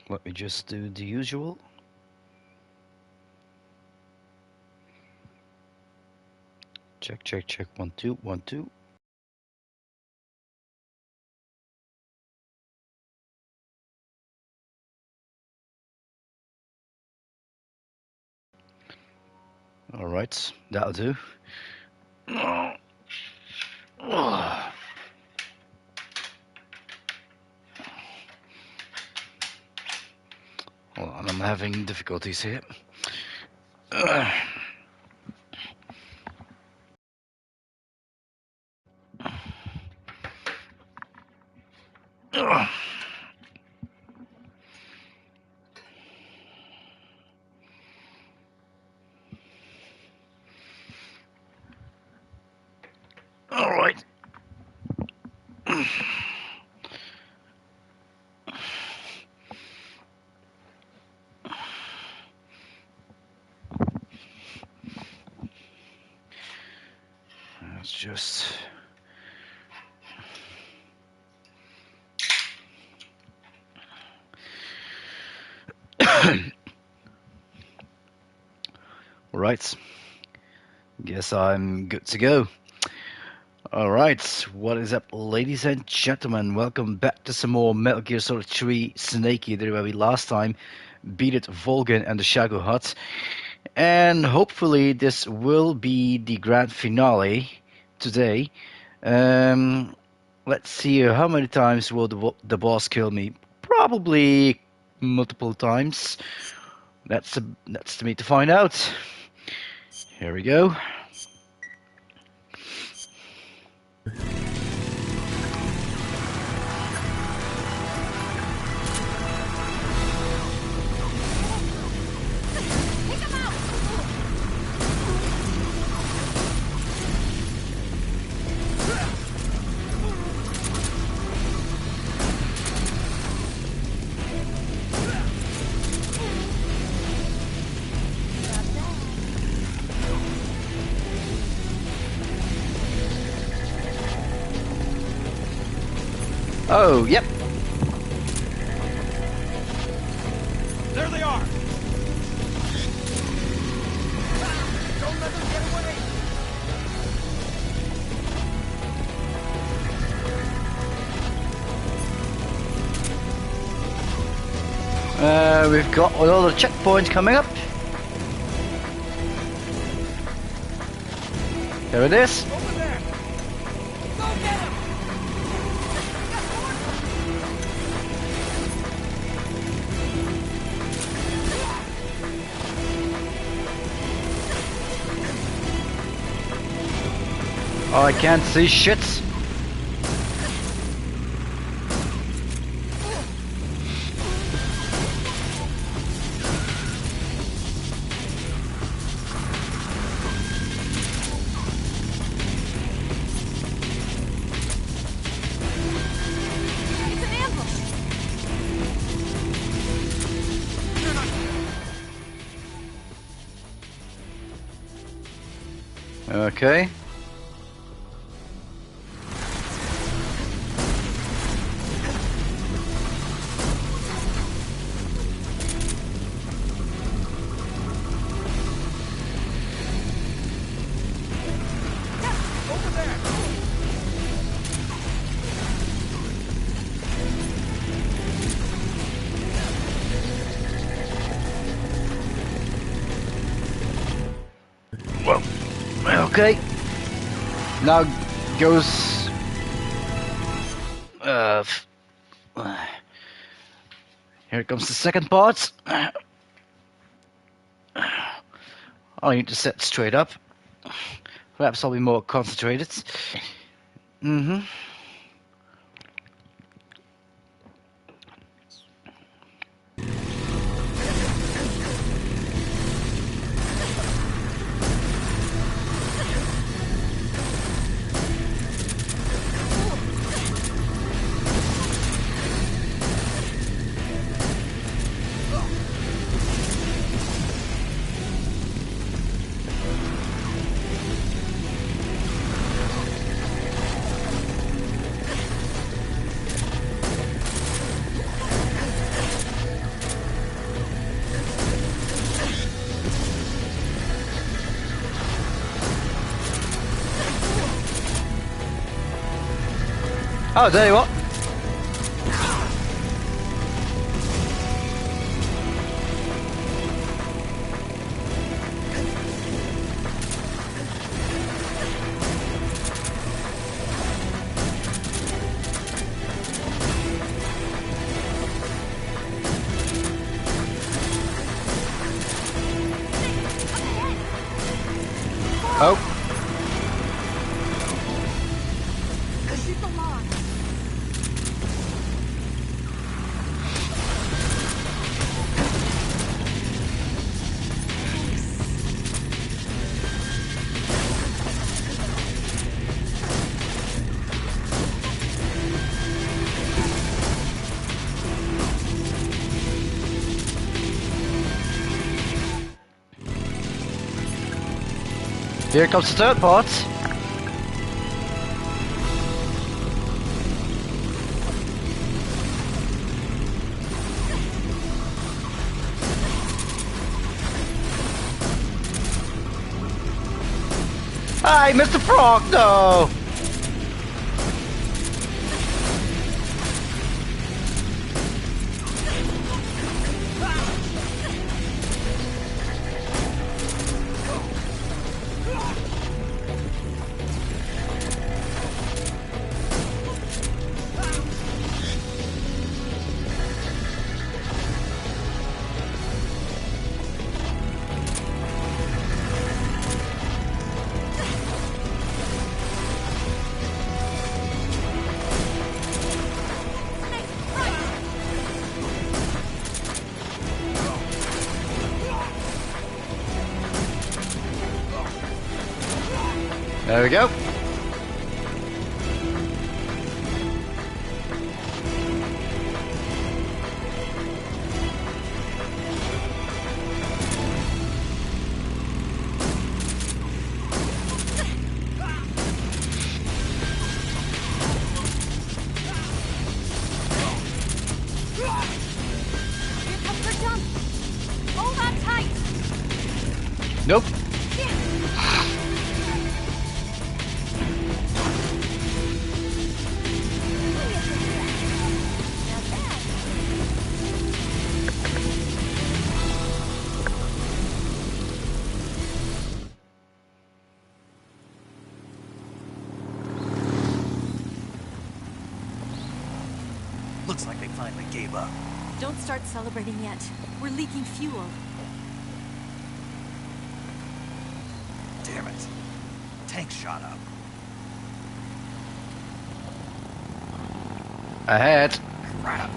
Let me just do the usual. Check, check, check. 1, 2, 1, 2. All right, that'll do. Hold on, I'm having difficulties here. All right. Let's just... Right. Guess I'm good to go. Alright, what is up, ladies and gentlemen? Welcome back to some more Metal Gear Solid 3 Snake Eater, where we last time beat it Volgin and the Shago Hut. And hopefully this will be the grand finale today. Let's see, how many times will the boss kill me? Probably multiple times. That's to me to find out. Here we go. Oh, yep. There they are! Don't let them get away! We've got another checkpoint coming up. There it is. Over there! Go get him! Oh, I can't see shit. It's an ambush! Okay. Over there! Well, okay. Now goes. Here comes the second part. I need to sit straight up. Perhaps I'll be more concentrated. Mm-hmm. Oh, tell you what. Oh. Shoot the log. Here comes the third part. Hi, Mr. Frog, no! There we go. Here comes her jump. Hold on tight. Nope. Not bad. Looks like they finally gave up. Don't start celebrating yet. We're leaking fuel. Damn it. Tank shot up. Ahead. Crap.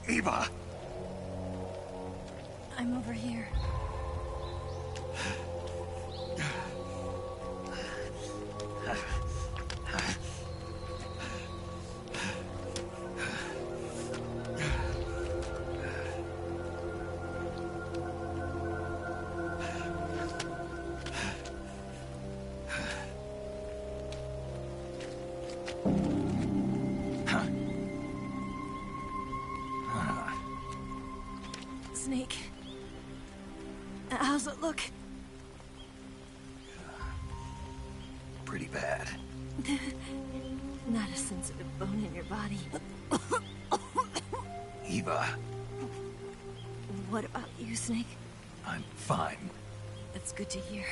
Eva! I'm over here. Snake. How's it look? Pretty bad. Not a sensitive bone in your body. Eva, What about you, Snake? I'm fine. That's good to hear.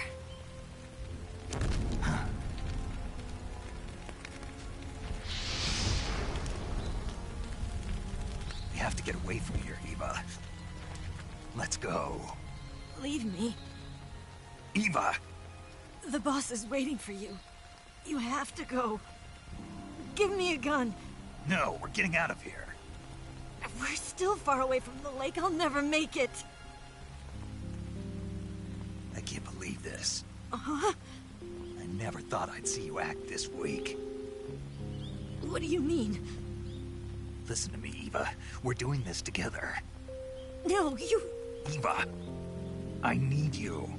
We have to get away from here, Eva. Let's go. Leave me. Eva! The boss is waiting for you. You have to go. Give me a gun. No, we're getting out of here. We're still far away from the lake. I'll never make it. I can't believe this. Uh-huh. I never thought I'd see you act this weak. What do you mean? Listen to me, Eva. We're doing this together. No, you... Eva, I need you.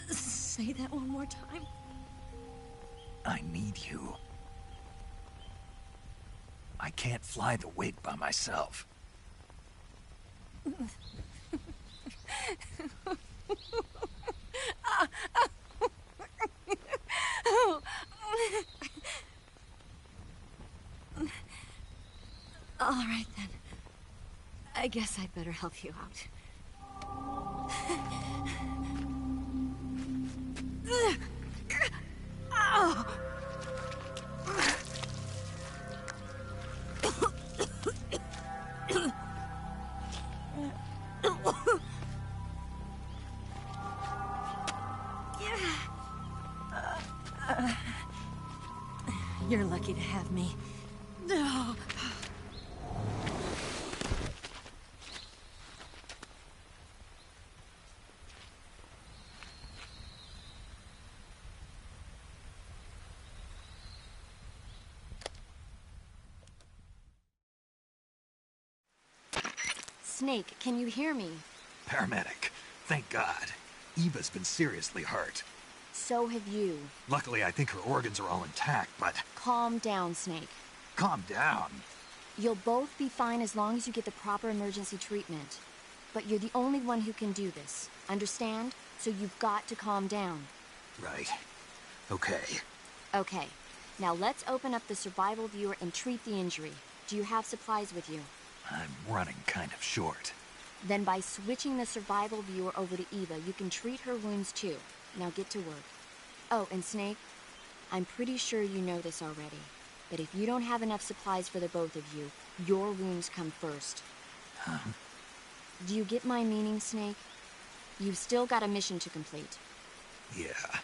Say that one more time. I need you. I can't fly the wig by myself. All right, then. I guess I'd better help you out. You're lucky to have me. No. Snake, can you hear me? Paramedic, thank God. Eva's been seriously hurt. So have you. Luckily, I think her organs are all intact, but... Calm down, Snake. Calm down. You'll both be fine as long as you get the proper emergency treatment. But you're the only one who can do this. Understand? So you've got to calm down. Right. Okay. Okay. Now let's open up the survival viewer and treat the injury. Do you have supplies with you? I'm running kind of short. Then by switching the survival viewer over to Eva, you can treat her wounds too. Now get to work. Oh, and Snake, I'm pretty sure you know this already, but if you don't have enough supplies for the both of you, your wounds come first. Huh? Do you get my meaning, Snake? You've still got a mission to complete. Yeah.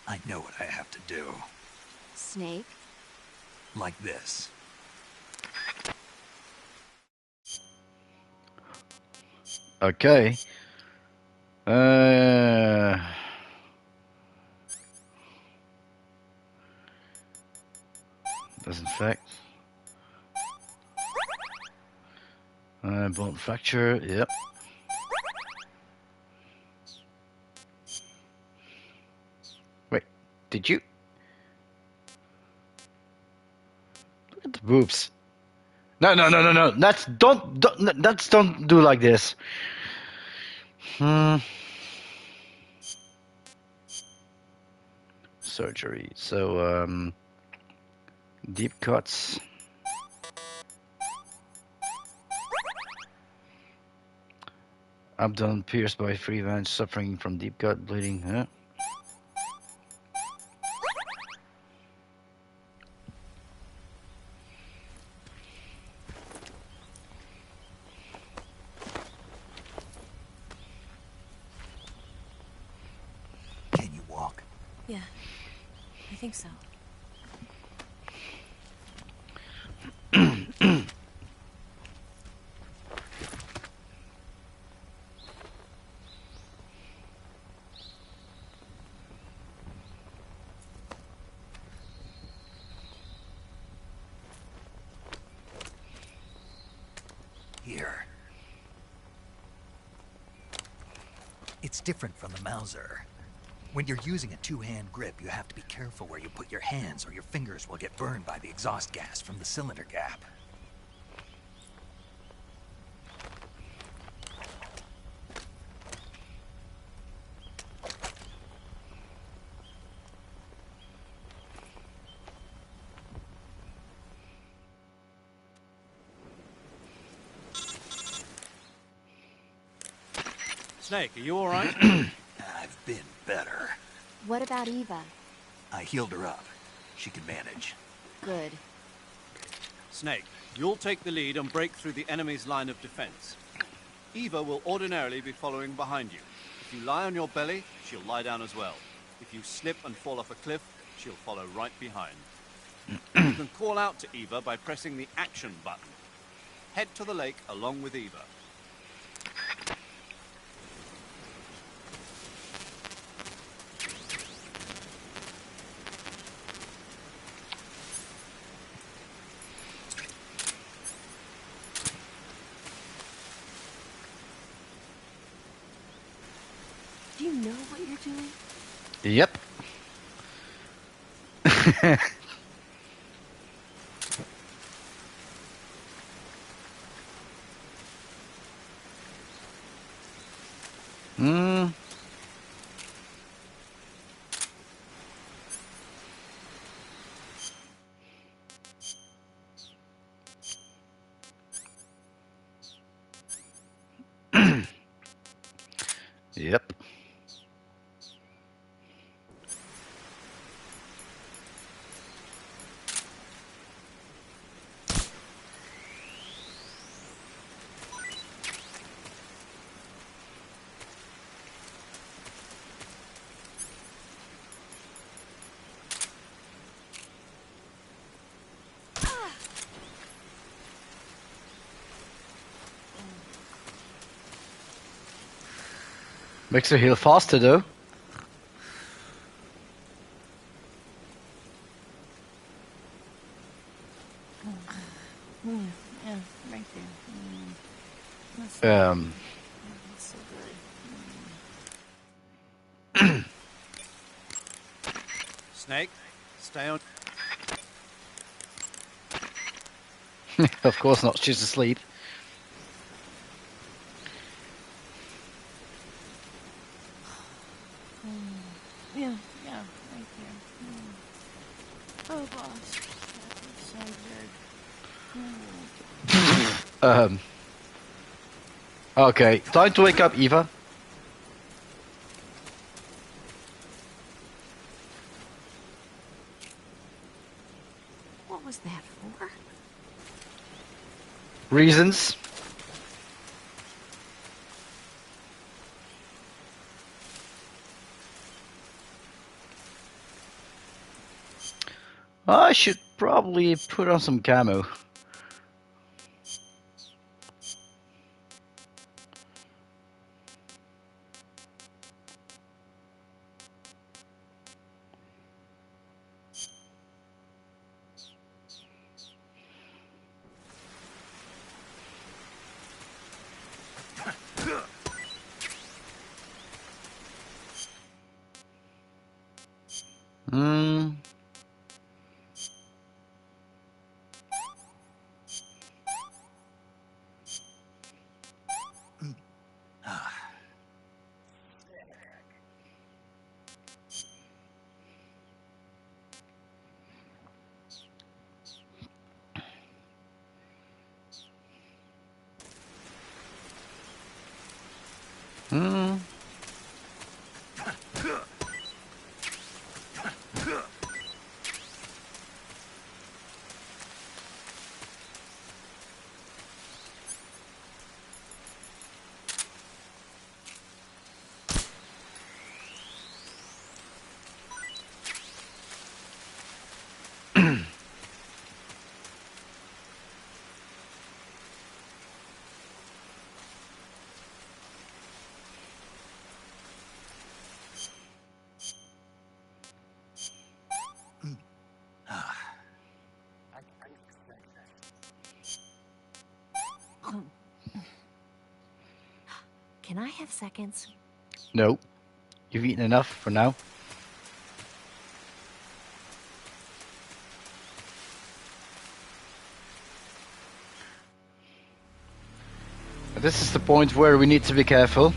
I know what I have to do. Snake? Like this. Okay. Disinfect. Bone fracture, yep. Wait, did you? Look at the boobs. No. Don't do like this. Surgery. So, deep cuts. Abdomen pierced by free veins, suffering from deep cut bleeding. Huh? Can you walk? Yeah, I think so. Here. It's different from the Mauser. When you're using a two-hand grip, you have to be careful where you put your hands or your fingers will get burned by the exhaust gas from the cylinder gap. Snake, are you all right? I've been better. What about Eva? I healed her up. She can manage. Good. Snake, you'll take the lead and break through the enemy's line of defense. Eva will ordinarily be following behind you. If you lie on your belly, she'll lie down as well. If you slip and fall off a cliff, she'll follow right behind. You can call out to Eva by pressing the action button. Head to the lake along with Eva. Yep. Hmm. Yep. Makes her heal faster though. Yeah, right there. That's so good. Snake, stay on. Of course not. She's asleep. Yeah, right there. Oh, boss. That was so good. Okay, time to wake up, Eva. What was that for? Reasons. I should probably put on some camo. Hmm. Hmm. Can I have seconds? No. You've eaten enough for now. This is the point where we need to be careful.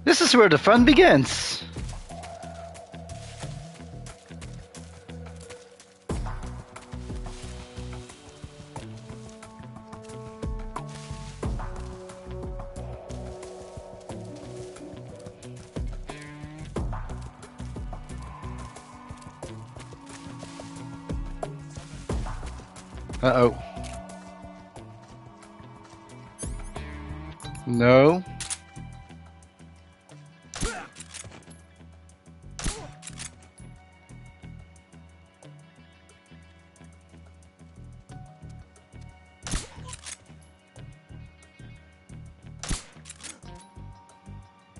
This is where the fun begins. Uh-oh. No.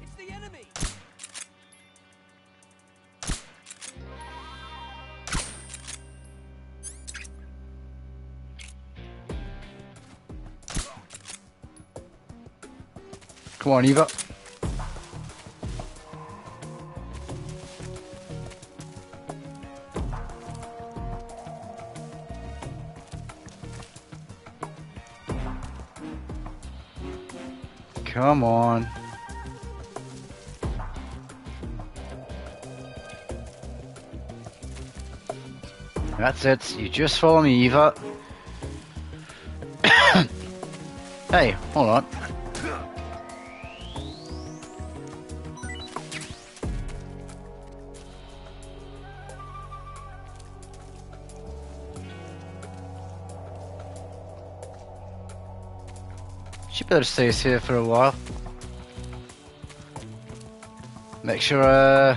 It's the enemy! Come on, Eva. Come on. That's it. You just follow me, Eva. Hey, hold on. She better stay here for a while. Make sure, oh.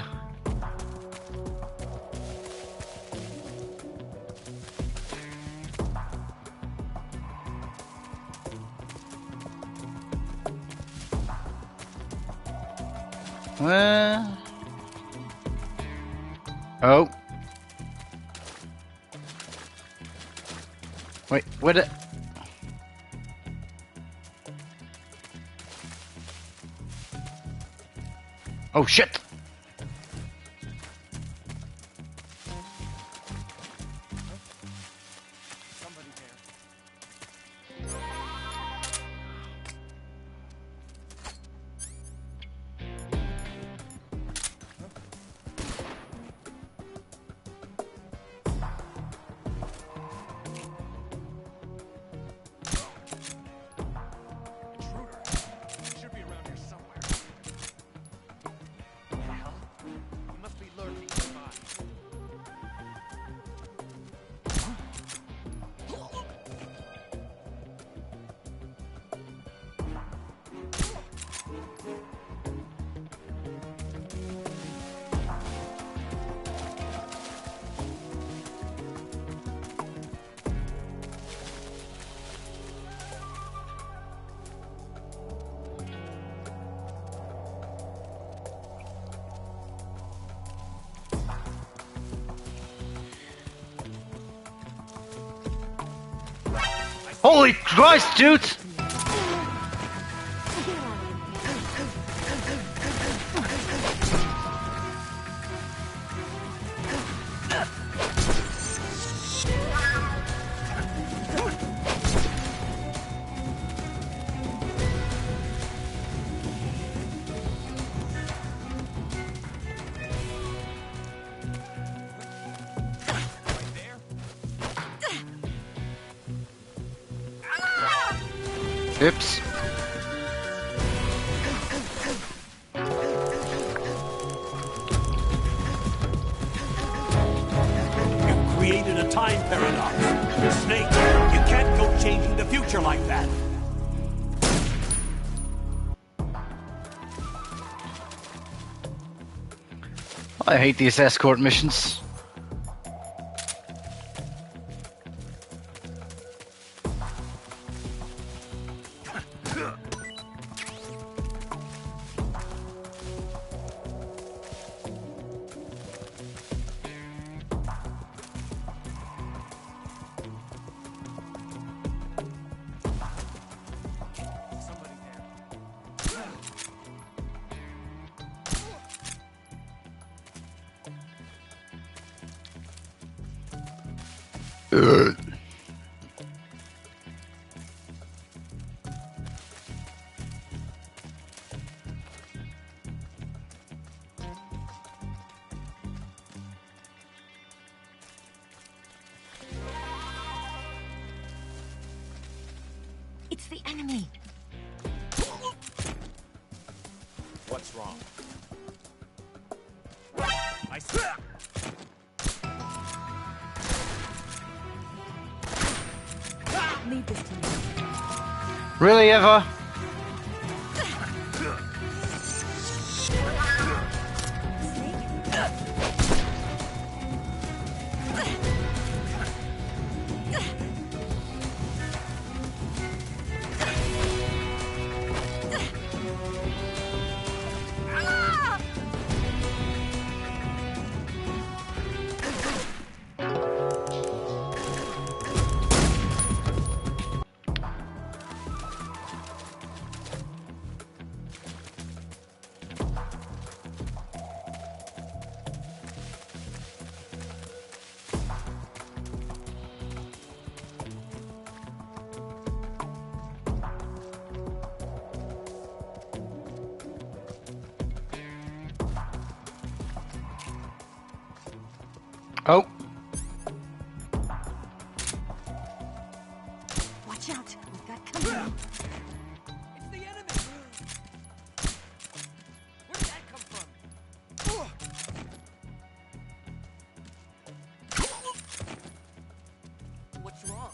Wait, where did... Oh shit! Somebody there. Intruder. He should be around here somewhere. The hell? He must be lurking nearby. Holy Christ, dude! Oops. You created a time paradox. Snake, you can't go changing the future like that. I hate these escort missions. Somebody there. It's the enemy. What's wrong? I see. leave this to you. Really, Eva? Oh. Watch out. We've got company. It's the enemy! Where did that come from? What's wrong?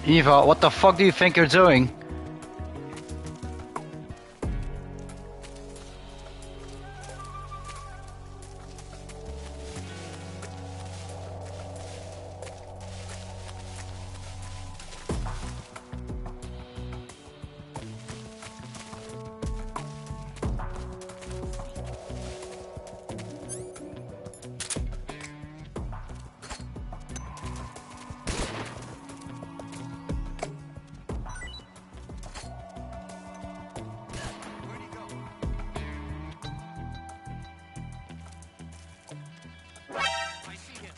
Eva, what the fuck do you think you're doing? I see him.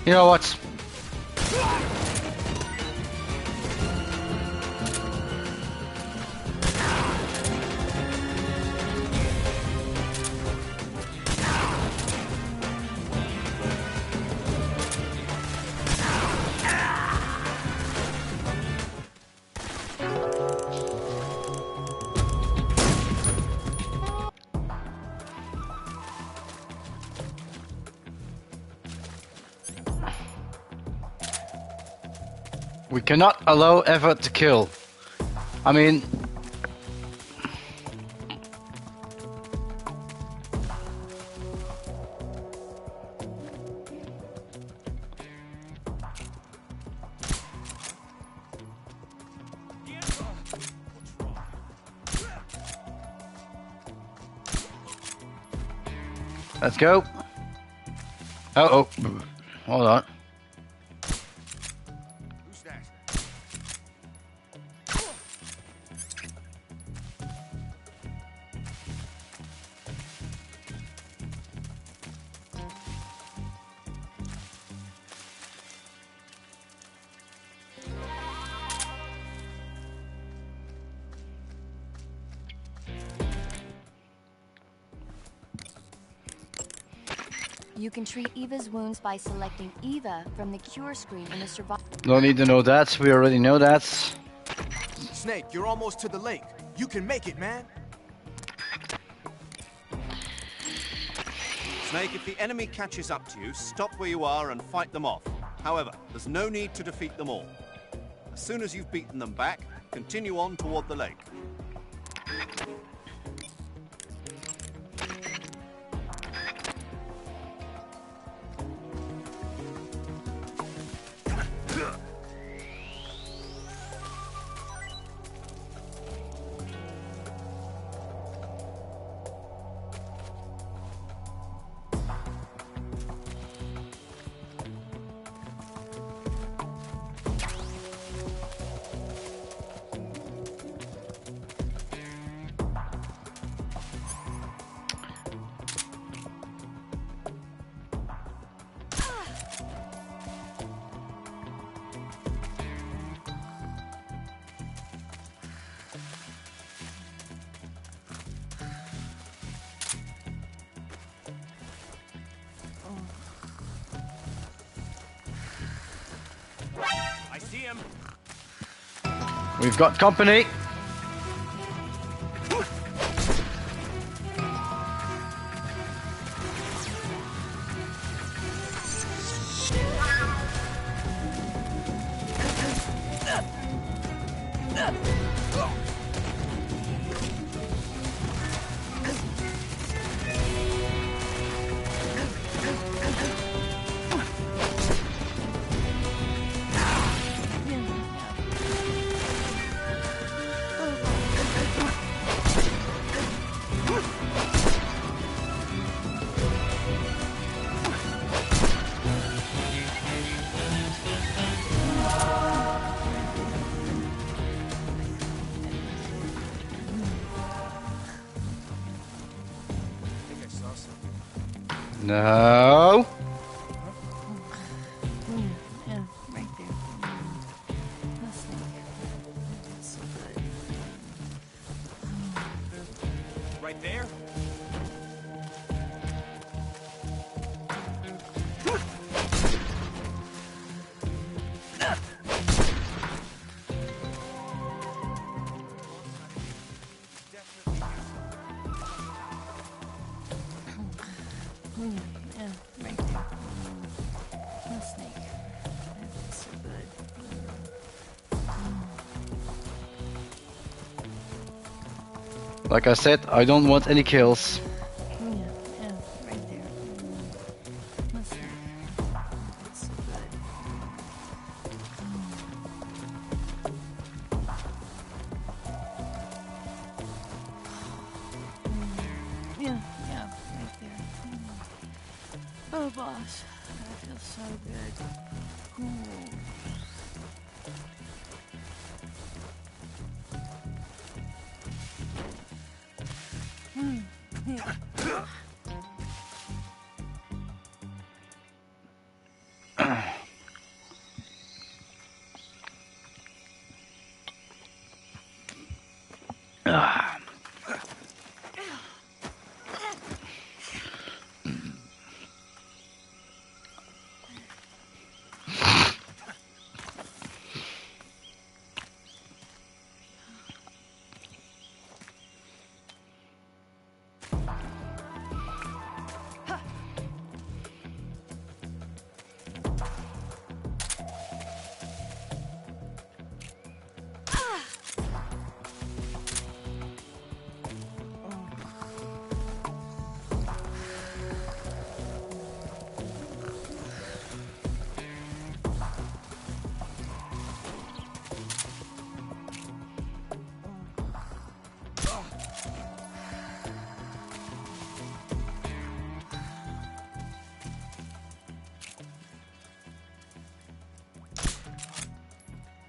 You know what? We cannot allow Eva to kill. I mean... Let's go. Uh-oh. Hold on. Who's that? You can treat Eva's wounds by selecting Eva from the cure screen in the survival. No need to know that. We already know that. Snake, you're almost to the lake. You can make it, man. Snake, if the enemy catches up to you, stop where you are and fight them off. However, there's no need to defeat them all. As soon as you've beaten them back, continue on toward the lake. I see him. We've got company. No. Yeah, right there. That's so good. Right there. Yeah, right there. The snake. That's so good. Like I said, I don't want any kills. Yeah, right there. The snake. That's so good. Yeah, right there. Oh, boss, that feels so good. Ooh.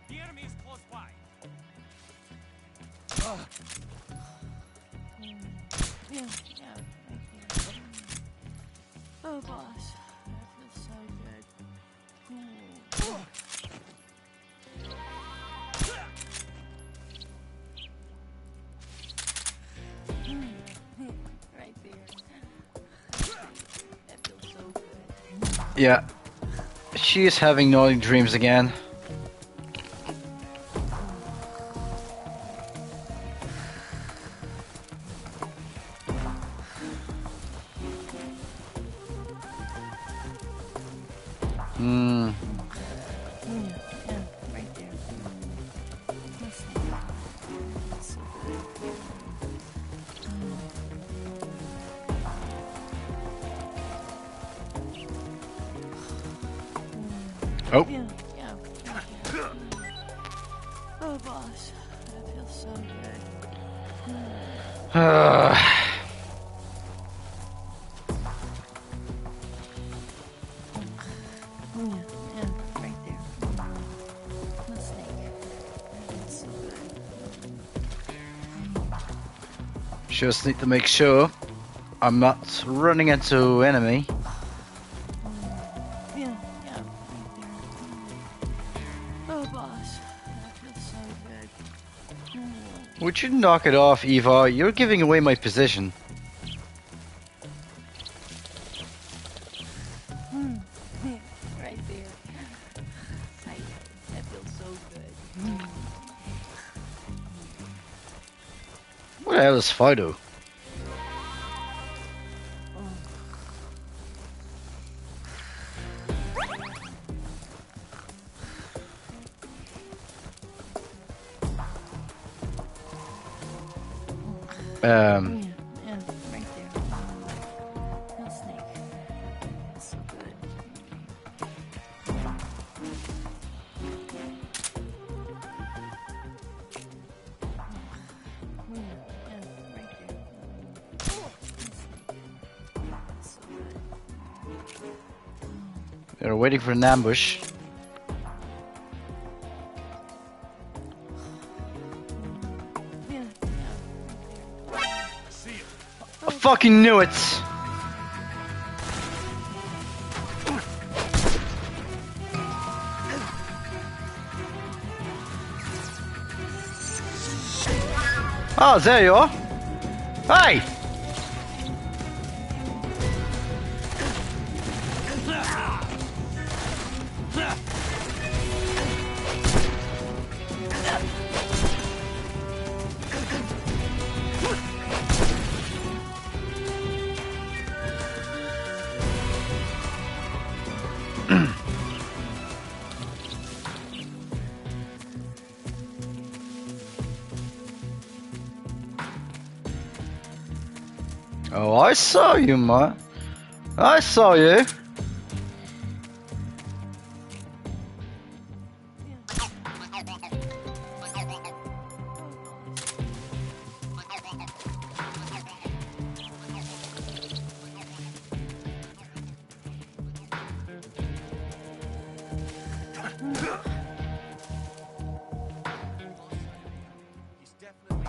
The enemy is close by. Yeah, right there. Oh, boss, that feels so good. Ooh. Right there. That feels so good. Yeah. She is having naughty dreams again. Hmm. Right there. So Oh. yeah. Oh, boss, that feels so good. Yeah, right there. No snake. That feels so good. Just need to make sure I'm not running into enemy. Yeah, right there. Oh, boss, that feels so good. Would you knock it off, Eva? You're giving away my position. Right there. That feels so good. What the hell is Fido? Yeah, right there. No snake. That's so good. Yeah, right there. No snake. That's so good. They're waiting for an ambush. Yeah, I fucking knew it! Oh, there you are. Hey! Oh, I saw you, man. I saw you. He's definitely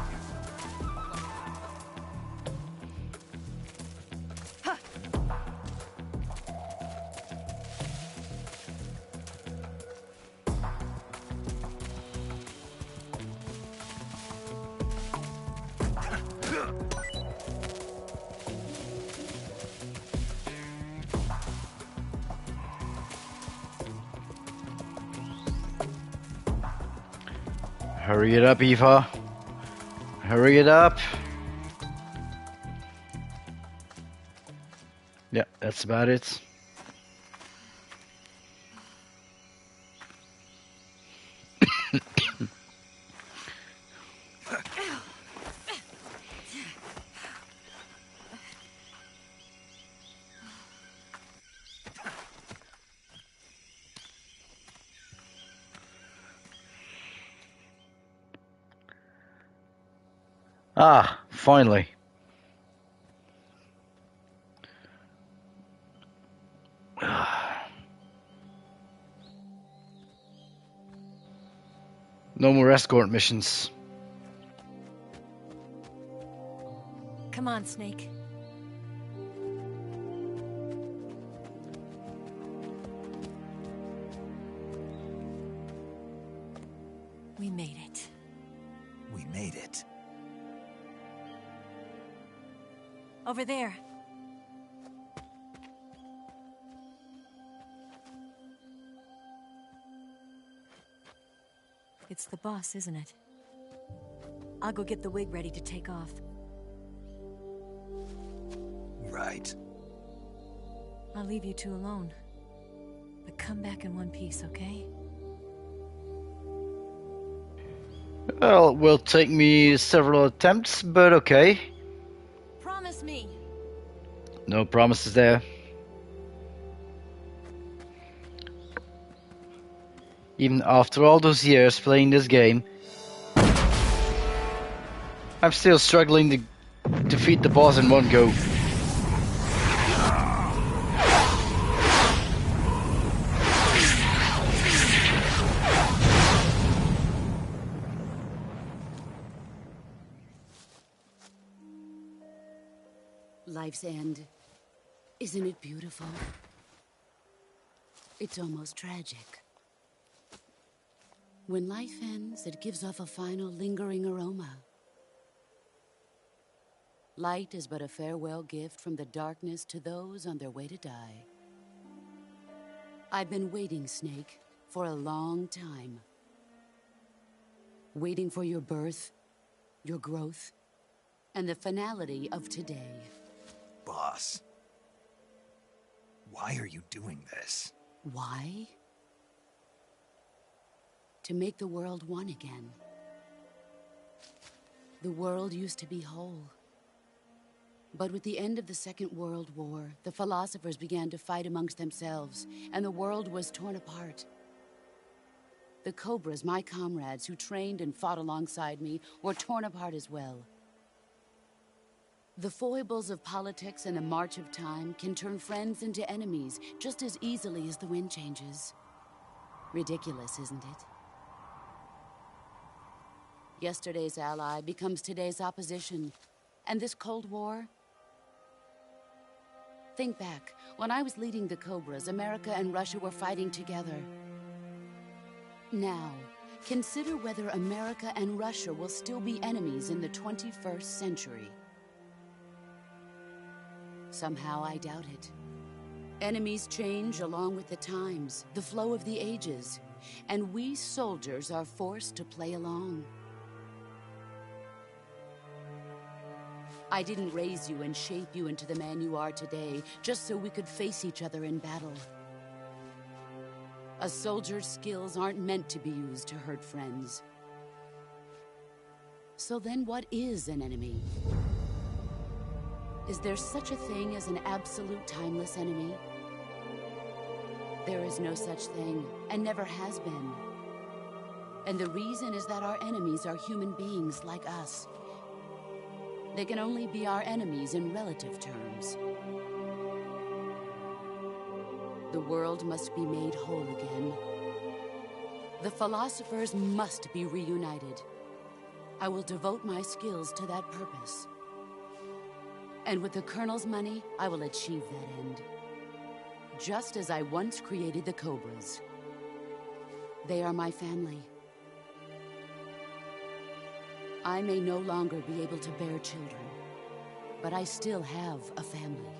Hurry it up, Eva. Hurry it up. Yeah, that's about it. Ah, finally. No more escort missions. Come on, Snake. We made it. We made it. Over there. It's the boss, isn't it? I'll go get the wig ready to take off. Right. I'll leave you two alone. But come back in one piece, okay? Well, it will take me several attempts, but okay. Promise me! No promises there. Even after all those years playing this game, I'm still struggling to defeat the boss in one go. Life's end. Isn't it beautiful? It's almost tragic. When life ends, it gives off a final lingering aroma. Light is but a farewell gift from the darkness to those on their way to die. I've been waiting, Snake, for a long time. Waiting for your birth, your growth, and the finality of today. Boss. Why are you doing this? Why? To make the world one again. The world used to be whole. But with the end of the Second World War, the philosophers began to fight amongst themselves, and the world was torn apart. The Cobras, my comrades who trained and fought alongside me, were torn apart as well. The foibles of politics and the march of time can turn friends into enemies just as easily as the wind changes. Ridiculous, isn't it? Yesterday's ally becomes today's opposition. And this Cold War? Think back. When I was leading the Cobras, America and Russia were fighting together. Now, consider whether America and Russia will still be enemies in the 21st century. Somehow I doubt it. Enemies change along with the times, the flow of the ages, and we soldiers are forced to play along. I didn't raise you and shape you into the man you are today just so we could face each other in battle. A soldier's skills aren't meant to be used to hurt friends. So then what is an enemy? Is there such a thing as an absolute timeless enemy? There is no such thing, and never has been. And the reason is that our enemies are human beings like us. They can only be our enemies in relative terms. The world must be made whole again. The philosophers must be reunited. I will devote my skills to that purpose. And with the Colonel's money, I will achieve that end. Just as I once created the Cobras. They are my family. I may no longer be able to bear children, but I still have a family.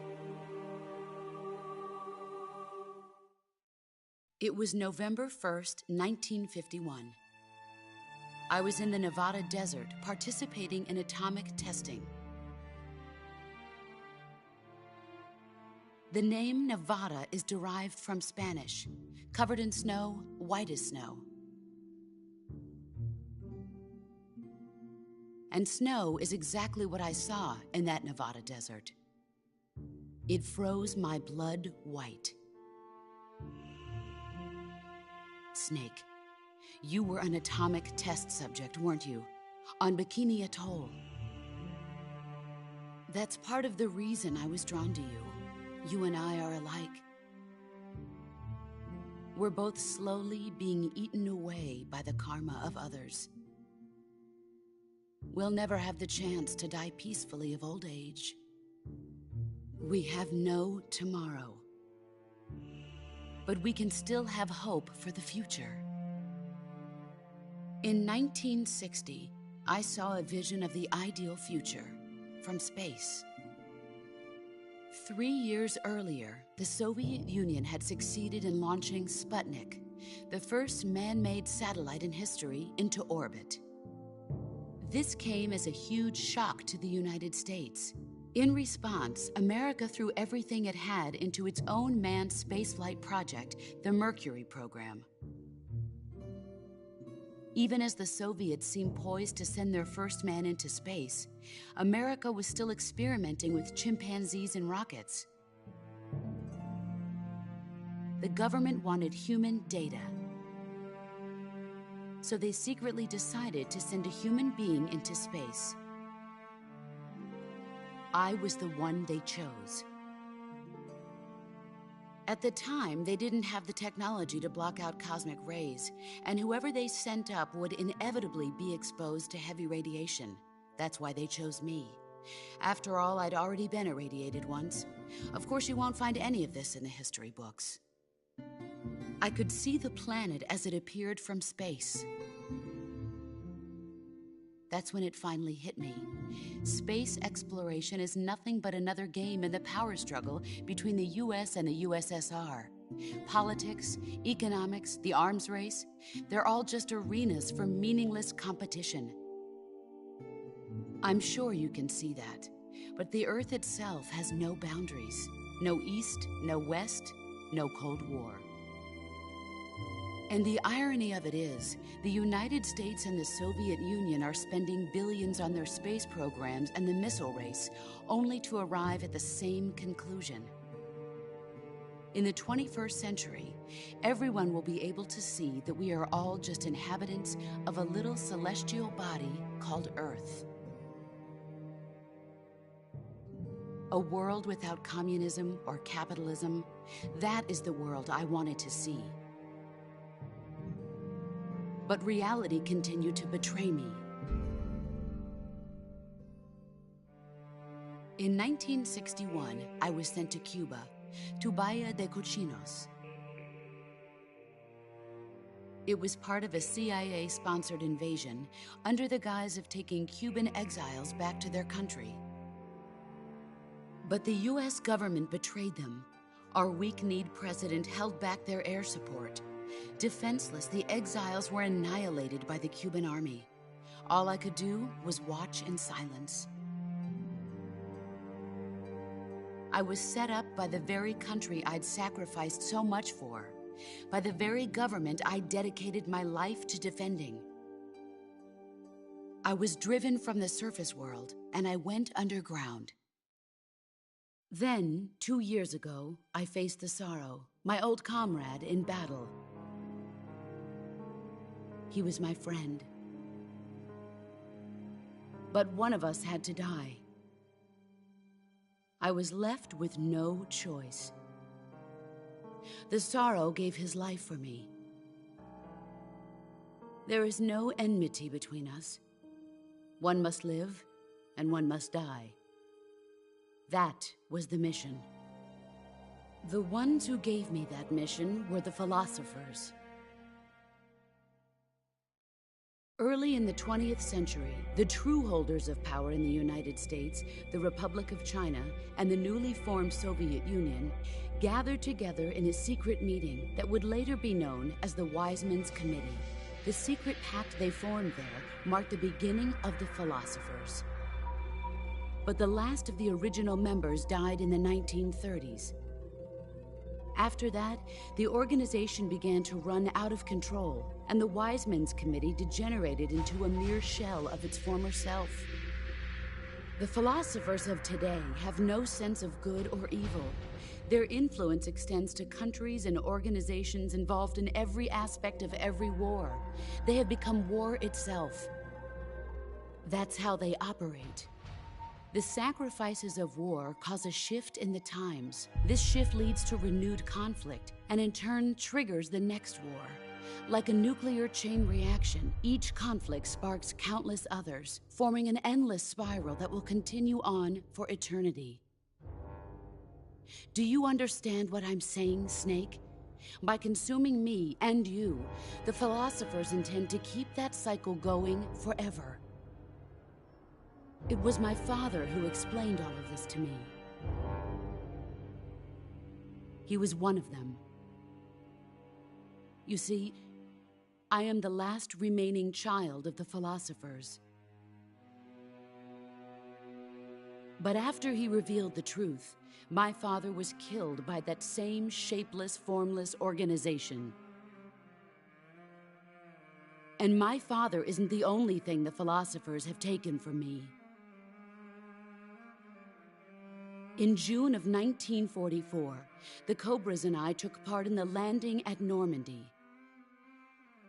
It was November 1st, 1951. I was in the Nevada desert participating in atomic testing. The name Nevada is derived from Spanish, covered in snow, white as snow. And snow is exactly what I saw in that Nevada desert. It froze my blood white. Snake, you were an atomic test subject, weren't you? On Bikini Atoll. That's part of the reason I was drawn to you. You and I are alike. We're both slowly being eaten away by the karma of others. We'll never have the chance to die peacefully of old age. We have no tomorrow. But we can still have hope for the future. In 1960, I saw a vision of the ideal future from space. 3 years earlier, the Soviet Union had succeeded in launching Sputnik, the first man-made satellite in history into orbit. This came as a huge shock to the United States. In response, America threw everything it had into its own manned spaceflight project, the Mercury program. Even as the Soviets seemed poised to send their first man into space, America was still experimenting with chimpanzees and rockets. The government wanted human data, so they secretly decided to send a human being into space. I was the one they chose. At the time, they didn't have the technology to block out cosmic rays, and whoever they sent up would inevitably be exposed to heavy radiation. That's why they chose me. After all, I'd already been irradiated once. Of course, you won't find any of this in the history books. I could see the planet as it appeared from space. That's when it finally hit me. Space exploration is nothing but another game in the power struggle between the US and the USSR. Politics, economics, the arms race, they're all just arenas for meaningless competition. I'm sure you can see that, but the Earth itself has no boundaries. No East, no West, no Cold War. And the irony of it is, the United States and the Soviet Union are spending billions on their space programs and the missile race, only to arrive at the same conclusion. In the 21st century, everyone will be able to see that we are all just inhabitants of a little celestial body called Earth. A world without communism or capitalism, that is the world I wanted to see. But reality continued to betray me. In 1961, I was sent to Cuba, to Bahia de Cochinos. It was part of a CIA-sponsored invasion under the guise of taking Cuban exiles back to their country. But the US government betrayed them. Our weak-kneed president held back their air support. Defenseless, the exiles were annihilated by the Cuban army. All I could do was watch in silence. I was set up by the very country I'd sacrificed so much for, by the very government I dedicated my life to defending. I was driven from the surface world, and I went underground. Then, 2 years ago, I faced the Sorrow, my old comrade in battle. He was my friend. But one of us had to die. I was left with no choice. The Sorrow gave his life for me. There is no enmity between us. One must live, and one must die. That was the mission. The ones who gave me that mission were the philosophers. Early in the 20th century, the true holders of power in the United States, the Republic of China, and the newly formed Soviet Union gathered together in a secret meeting that would later be known as the Wiseman's Committee. The secret pact they formed there marked the beginning of the philosophers. But the last of the original members died in the 1930s. After that, the organization began to run out of control, and the Wiseman's Committee degenerated into a mere shell of its former self. The philosophers of today have no sense of good or evil. Their influence extends to countries and organizations involved in every aspect of every war. They have become war itself. That's how they operate. The sacrifices of war cause a shift in the times. This shift leads to renewed conflict, and in turn triggers the next war. Like a nuclear chain reaction, each conflict sparks countless others, forming an endless spiral that will continue on for eternity. Do you understand what I'm saying, Snake? By consuming me and you, the philosophers intend to keep that cycle going forever. It was my father who explained all of this to me. He was one of them. You see, I am the last remaining child of the philosophers. But after he revealed the truth, my father was killed by that same shapeless, formless organization. And my father isn't the only thing the philosophers have taken from me. In June of 1944, the Cobras and I took part in the landing at Normandy.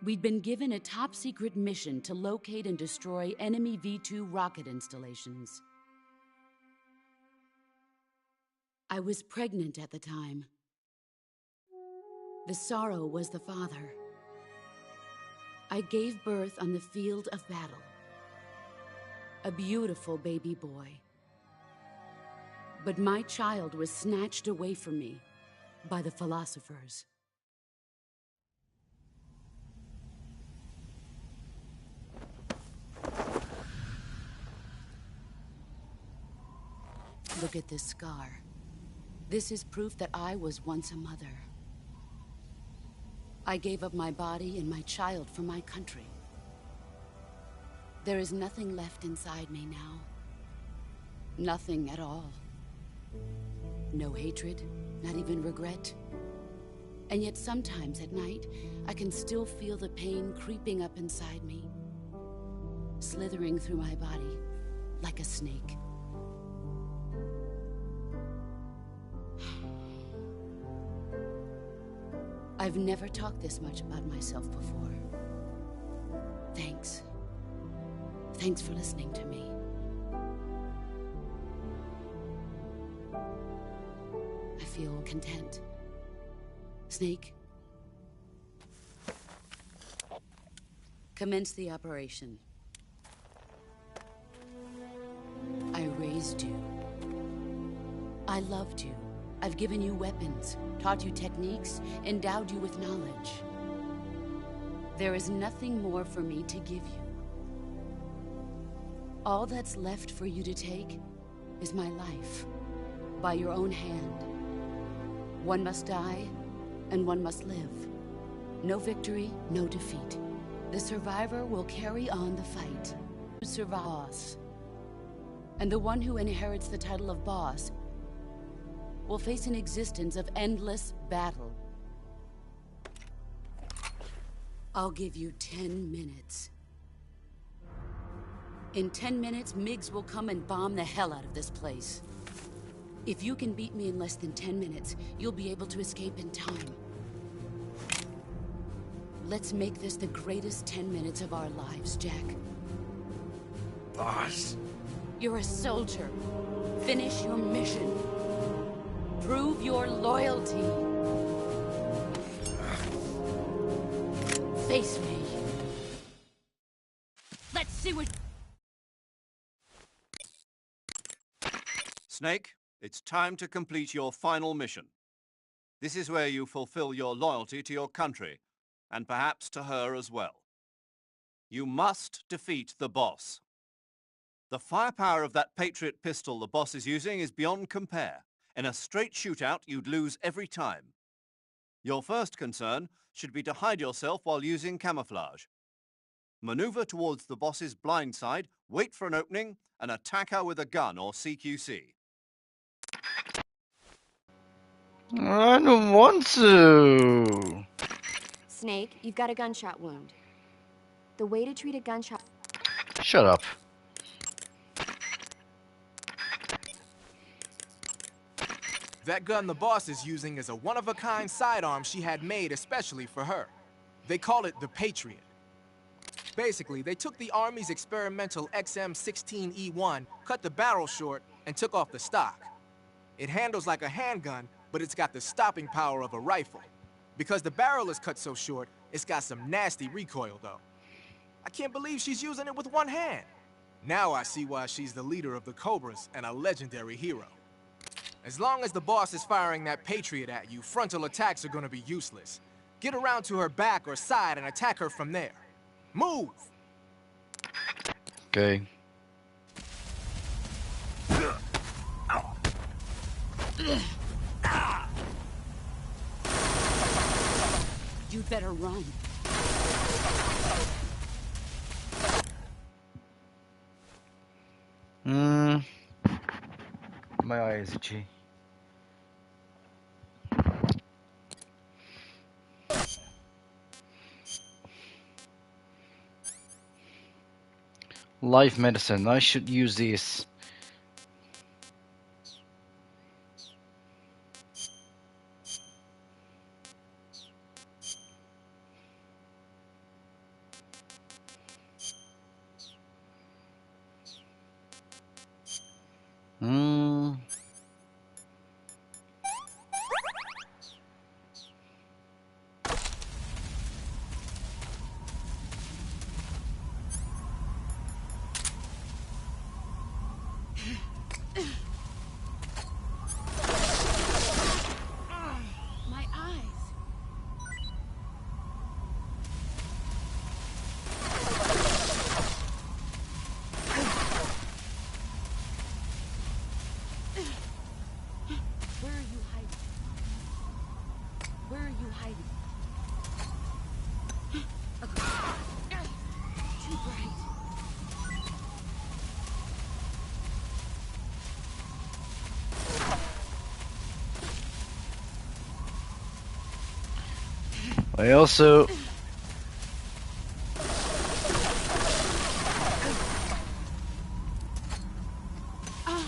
We'd been given a top-secret mission to locate and destroy enemy V-2 rocket installations. I was pregnant at the time. The sorrow was the father. I gave birth on the field of battle. A beautiful baby boy. But my child was snatched away from me by the philosophers. Look at this scar. This is proof that I was once a mother. I gave up my body and my child for my country. There is nothing left inside me now. Nothing at all. No hatred, not even regret. And yet sometimes at night, I can still feel the pain creeping up inside me, slithering through my body like a snake. I've never talked this much about myself before. Thanks. Thanks for listening to me. I feel content. Snake, commence the operation. I raised you. I loved you. I've given you weapons, taught you techniques, endowed you with knowledge. There is nothing more for me to give you. All that's left for you to take is my life, by your own hand. One must die, and one must live. No victory, no defeat. The survivor will carry on the fight. Boss. And the one who inherits the title of boss will face an existence of endless battle. I'll give you 10 minutes. In 10 minutes, MiGs will come and bomb the hell out of this place. If you can beat me in less than 10 minutes, you'll be able to escape in time. Let's make this the greatest 10 minutes of our lives, Jack. Boss. You're a soldier. Finish your mission. Prove your loyalty. Face me. Let's see what... Snake, it's time to complete your final mission. This is where you fulfill your loyalty to your country, and perhaps to her as well. You must defeat the boss. The firepower of that Patriot pistol the boss is using is beyond compare. In a straight shootout, you'd lose every time. Your first concern should be to hide yourself while using camouflage. Maneuver towards the boss's blind side, wait for an opening, and attack her with a gun or CQC. I don't want to. Snake, you've got a gunshot wound. The way to treat a gunshot... Shut up. That gun the boss is using is a one-of-a-kind sidearm she had made especially for her. They call it the Patriot. Basically, they took the Army's experimental XM-16E1, cut the barrel short, and took off the stock. It handles like a handgun, but it's got the stopping power of a rifle. Because the barrel is cut so short, it's got some nasty recoil, though. I can't believe she's using it with one hand. Now I see why she's the leader of the Cobras and a legendary hero. As long as the boss is firing that Patriot at you, frontal attacks are gonna be useless. Get around to her back or side and attack her from there. Move! Okay. You better run. My eye is itchy. Life medicine. I should use these. My eyes. Where are you hiding? Where are you hiding? Too bright. I also I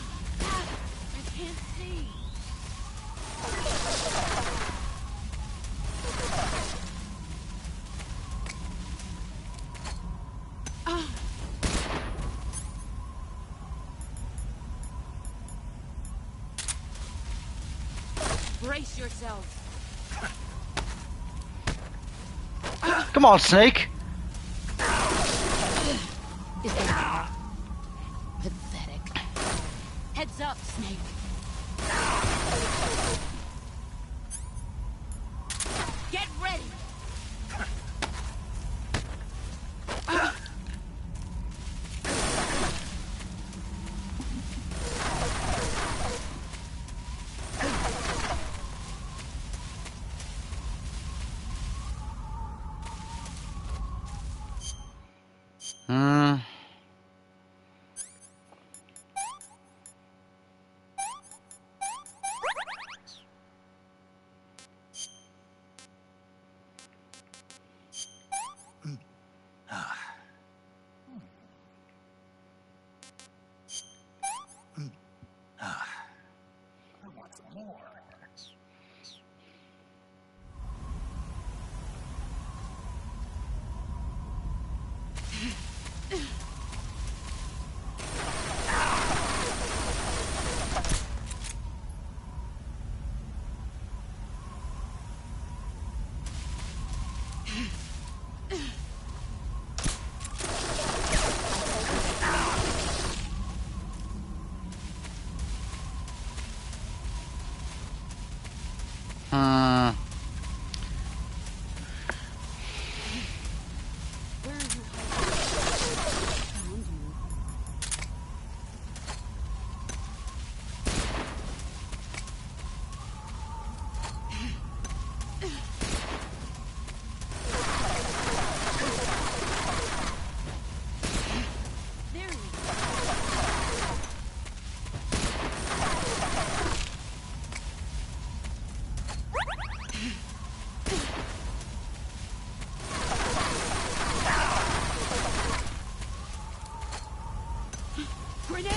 can't see. Brace yourselves. come on, Snake. Is that pathetic? Heads up, Snake. Get ready. Where are you hiding? Found you. There you go. Grenade!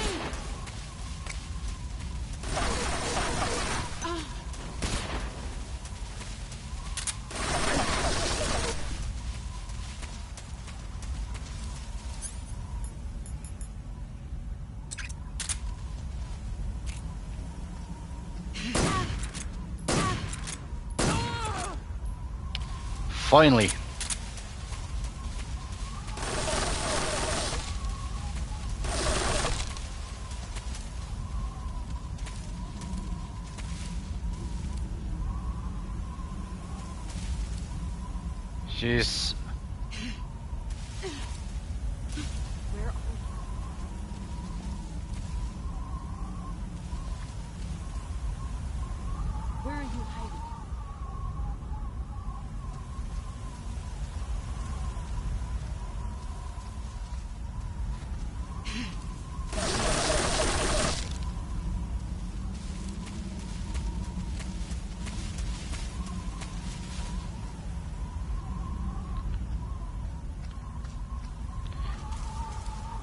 Finally. She's Where are you? Where are you hiding?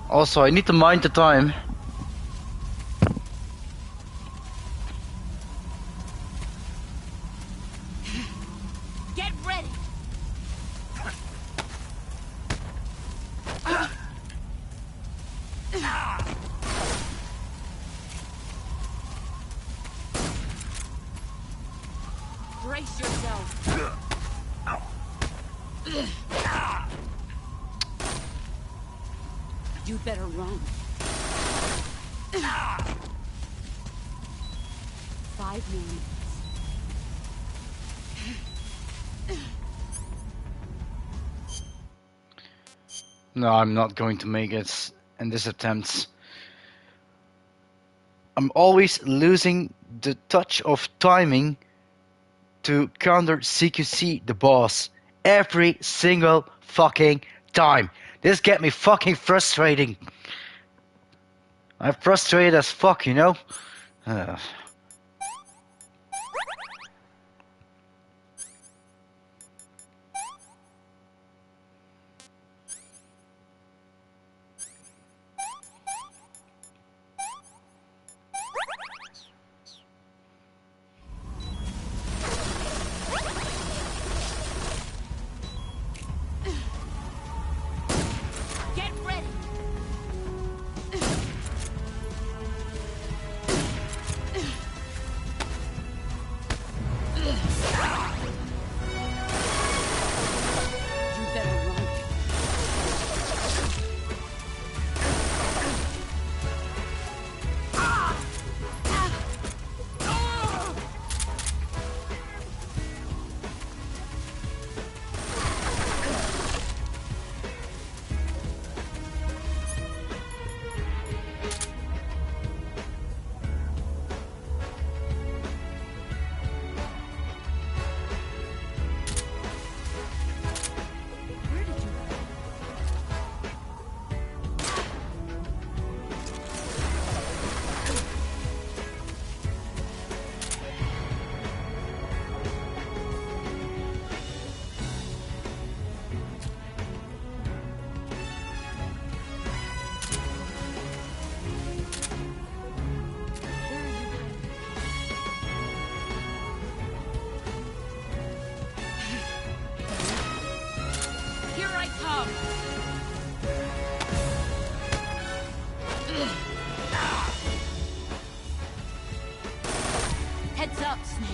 Also, I need to mind the time. Get ready. Brace yourself. You'd better run. 5 minutes. No, I'm not going to make it in this attempt. I'm always losing the touch of timing to counter CQC the boss every single fucking time. This get me fucking frustrating. I'm frustrated as fuck, you know? Get ready. You better run. Where did you go? Here I come. Heads up, Snake.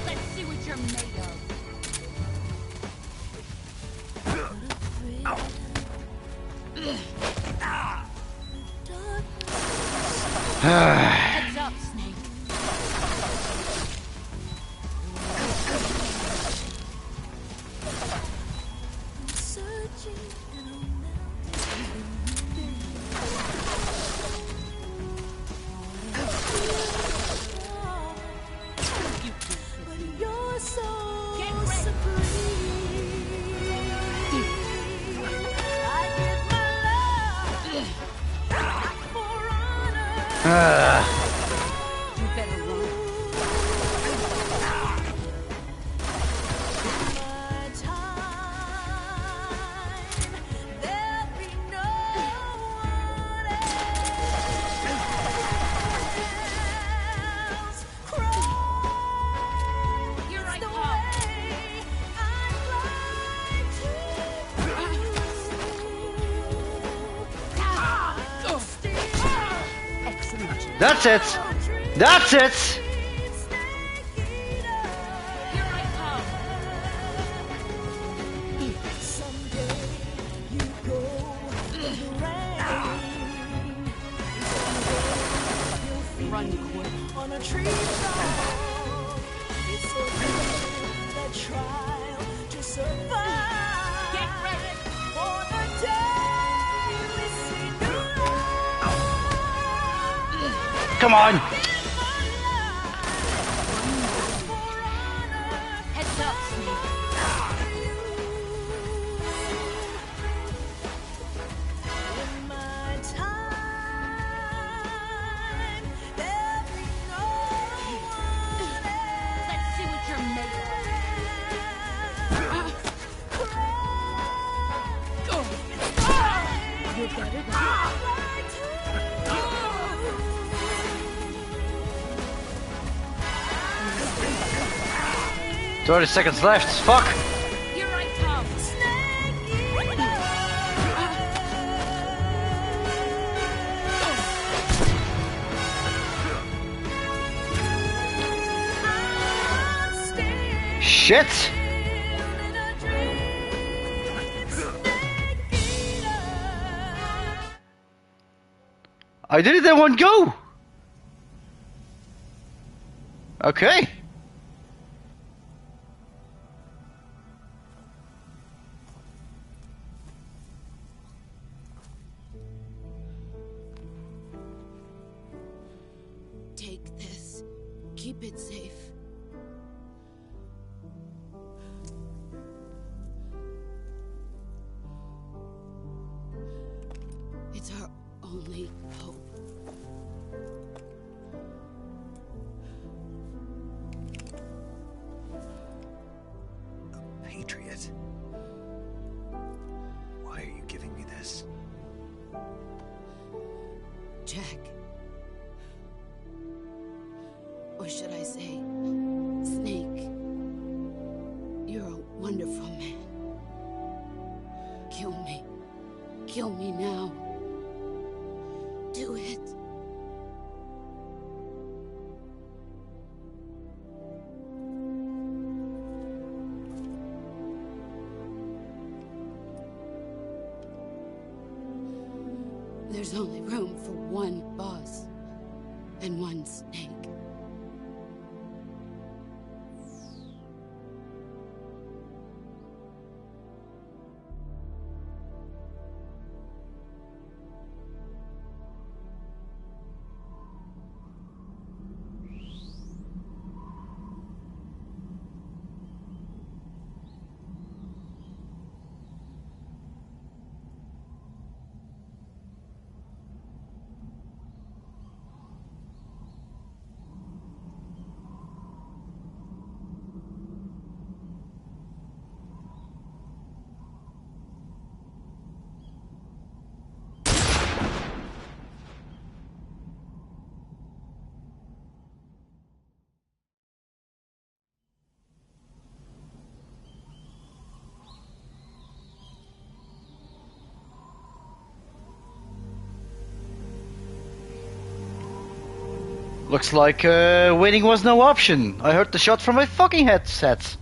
Let's see what you're made of. Heads up, Snake. Get ready. You better run. Here I come. Excellent. That's it! That's it! Here I come. Run quick. survive. Get ready. For the day we see new life. Come on! Heads up, Snake. In my time, there'll be no one Let's see what you're made of. You're better than 30 seconds left. Fuck! Here I come. Shit! I did it in one go! Okay. Take this. Keep it safe. It's our only hope. Patriot. Why are you giving me this? Jack. Or should I say, Snake. You're a wonderful man. Kill me. Kill me now. Do it. There's only room for one boss and one Snake. Looks like waiting was no option. I heard the shot from my fucking headset.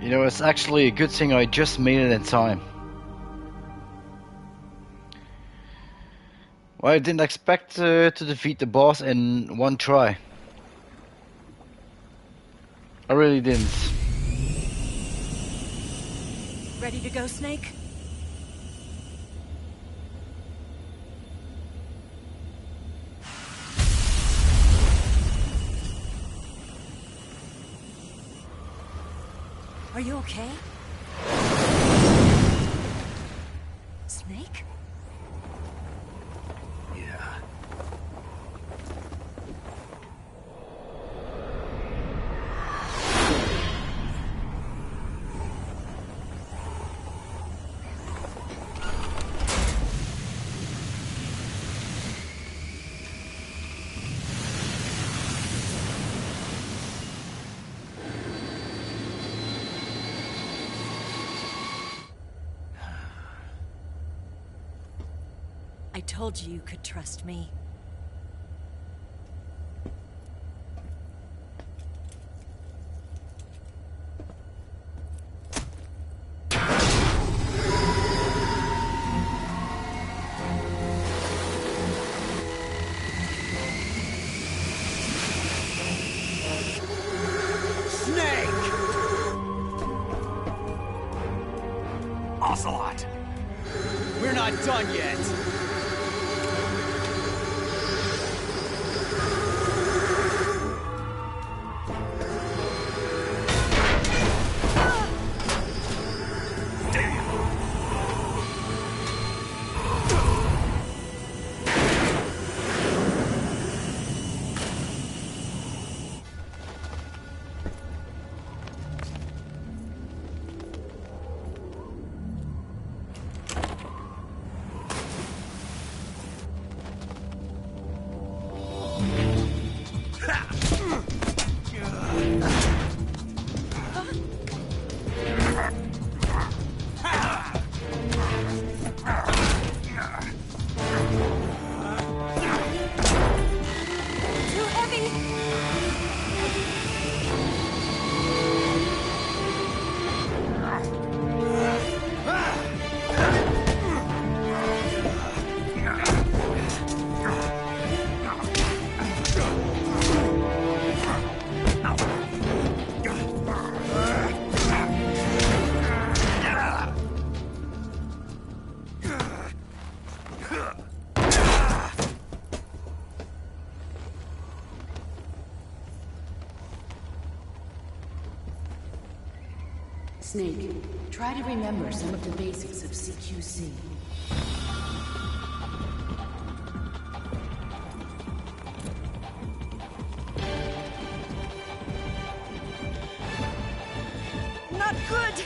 You know, it's actually a good thing I just made it in time. Well, I didn't expect to defeat the boss in one try. I really didn't. Ready to go, Snake? Are you okay? Snake? Yeah. I told you you could trust me. Snake! Ocelot! We're not done yet. Snake, try to remember some of the basics of CQC. Not good!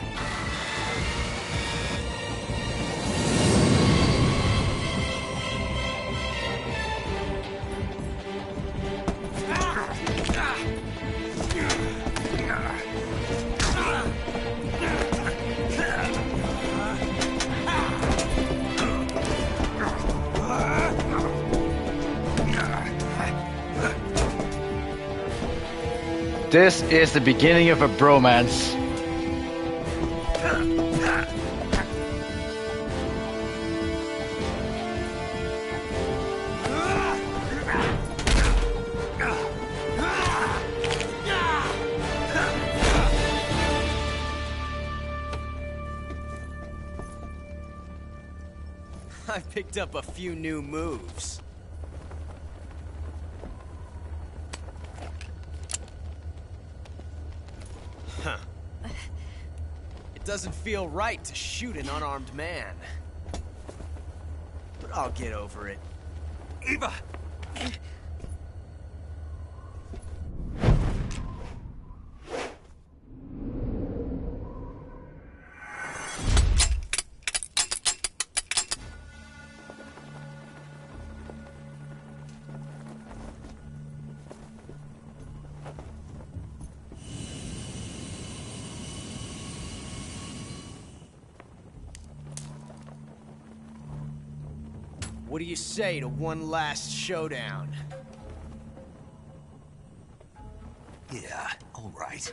This is the beginning of a bromance. I picked up a few new moves. Huh. It doesn't feel right to shoot an unarmed man. But I'll get over it. Eva! What do you say to one last showdown? Yeah, all right.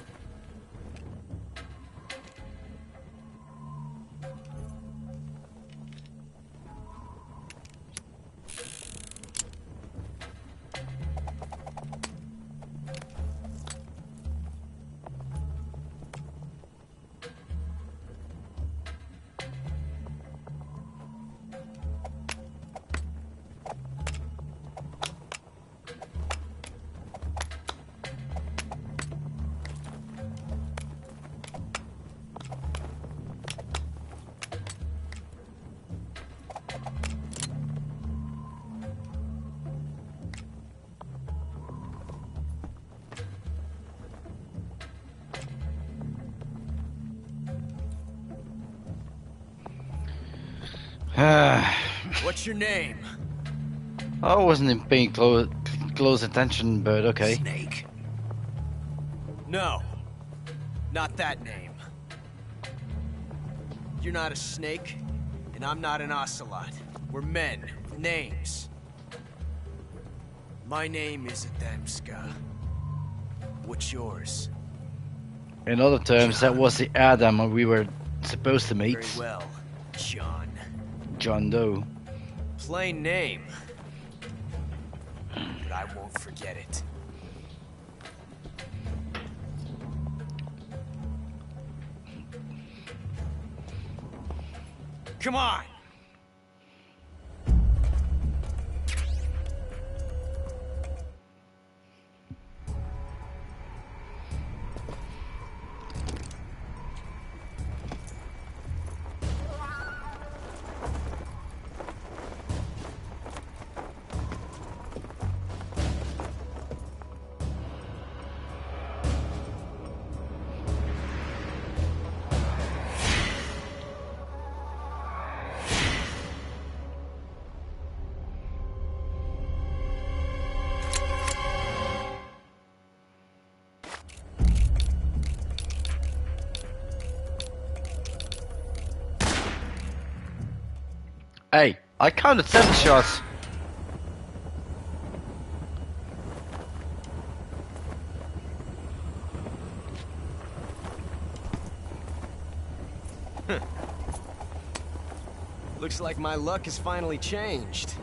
What's your name? I wasn't paying close attention, but okay. Snake. No. Not that name. You're not a snake, and I'm not an ocelot. We're men with names. My name is Adamska. What's yours? In other terms, that was the Adam we were supposed to meet. Very well, John. John Doe. Plain name. But I won't forget it. Come on! Hey, I counted 7 shots. Looks like my luck has finally changed.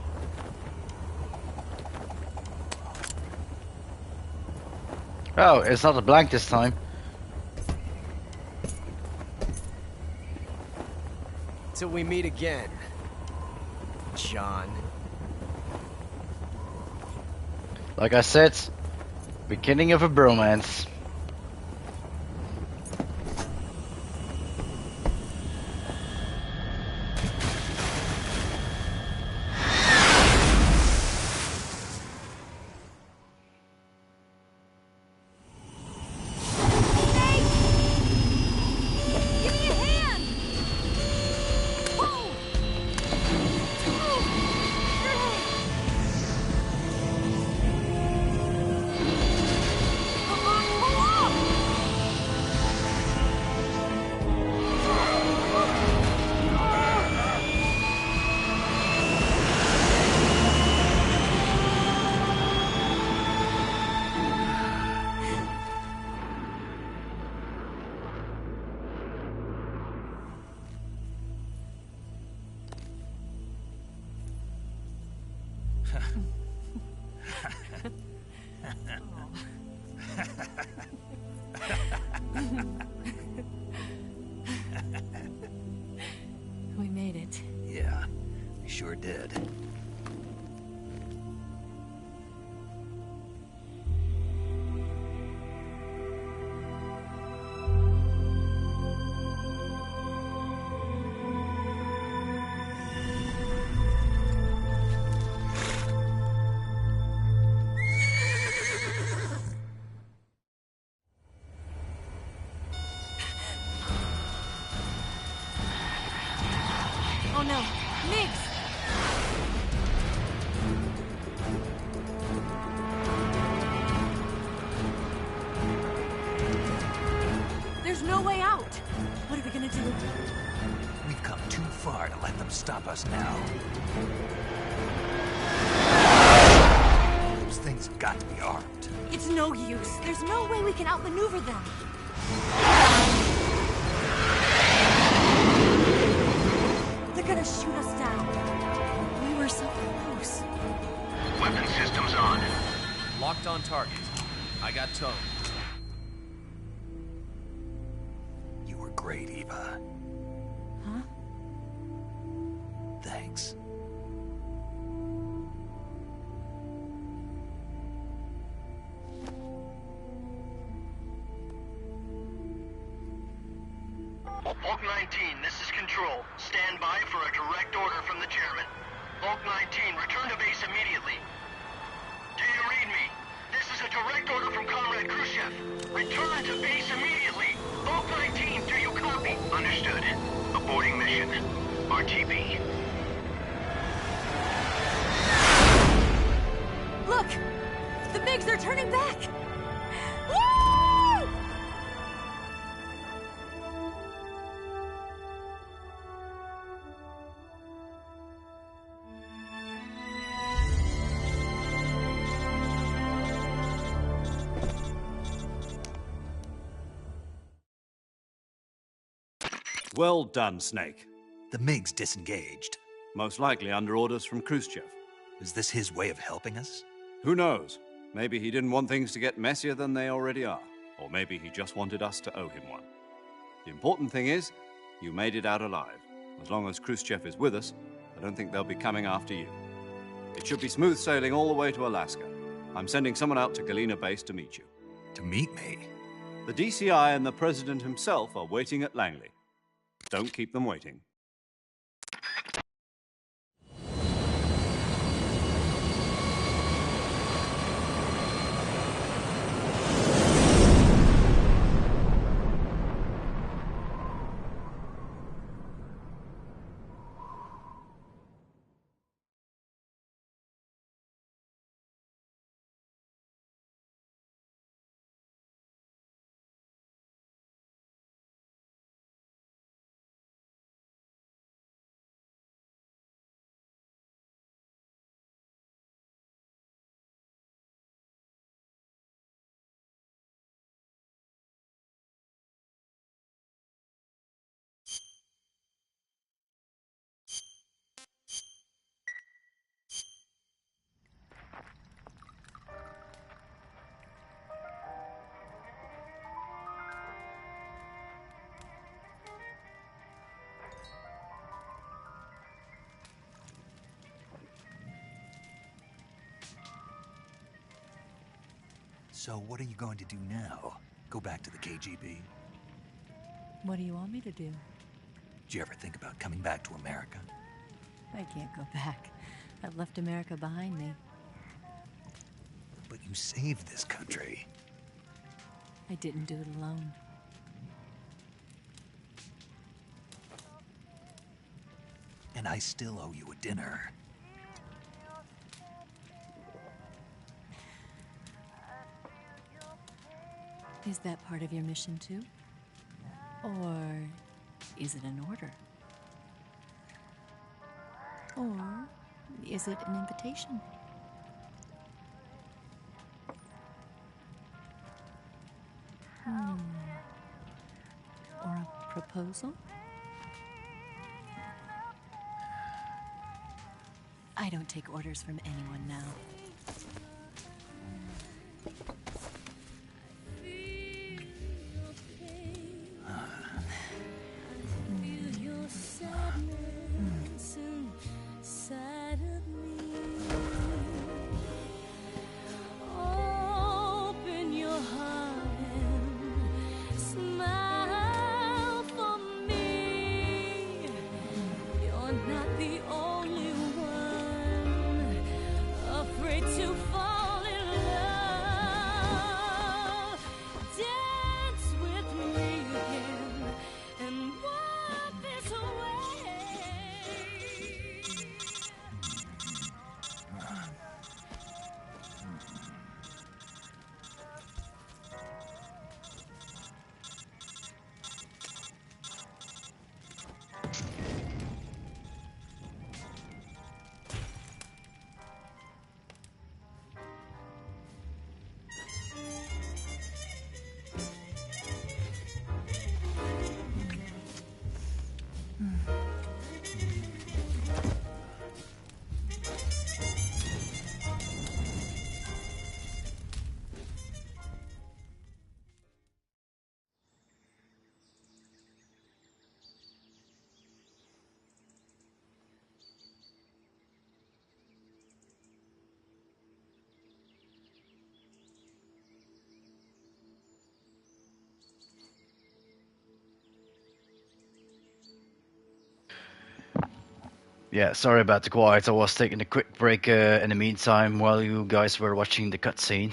Oh, it's not a blank this time. Till we meet again, John. Like I said, beginning of a bromance. We made it. Yeah, we sure did. Oh no, Nix! There's no way out. What are we gonna do? We've come too far to let them stop us now. Those things have got to be armed. It's no use. There's no way we can outmaneuver them. They're gonna shoot us down. We were so close. Weapon systems on. Locked on target. I got towed. You were great, Eva. Huh? Thanks. Bulk 19, this is Control. Stand by for a direct order from the chairman. Bulk 19, return to base immediately. Do you read me? This is a direct order from Comrade Khrushchev. Return to base immediately. Bulk 19, do you copy? Understood. Aborting mission. RTB. Look! The MiGs are turning back! Woo! Well done, Snake. The MiGs disengaged. Most likely under orders from Khrushchev. Is this his way of helping us? Who knows? Maybe he didn't want things to get messier than they already are. Or maybe he just wanted us to owe him one. The important thing is, you made it out alive. As long as Khrushchev is with us, I don't think they'll be coming after you. It should be smooth sailing all the way to Alaska. I'm sending someone out to Galena Base to meet you. To meet me? The DCI and the President himself are waiting at Langley. Don't keep them waiting. So what are you going to do now? Go back to the KGB? What do you want me to do? Did you ever think about coming back to America? I can't go back. I've left America behind me. But you saved this country. I didn't do it alone. And I still owe you a dinner. Is that part of your mission too? Or is it an order? Or is it an invitation? Or a proposal? I don't take orders from anyone now. Yeah, sorry about the quiet. I was taking a quick break in the meantime while you guys were watching the cutscene.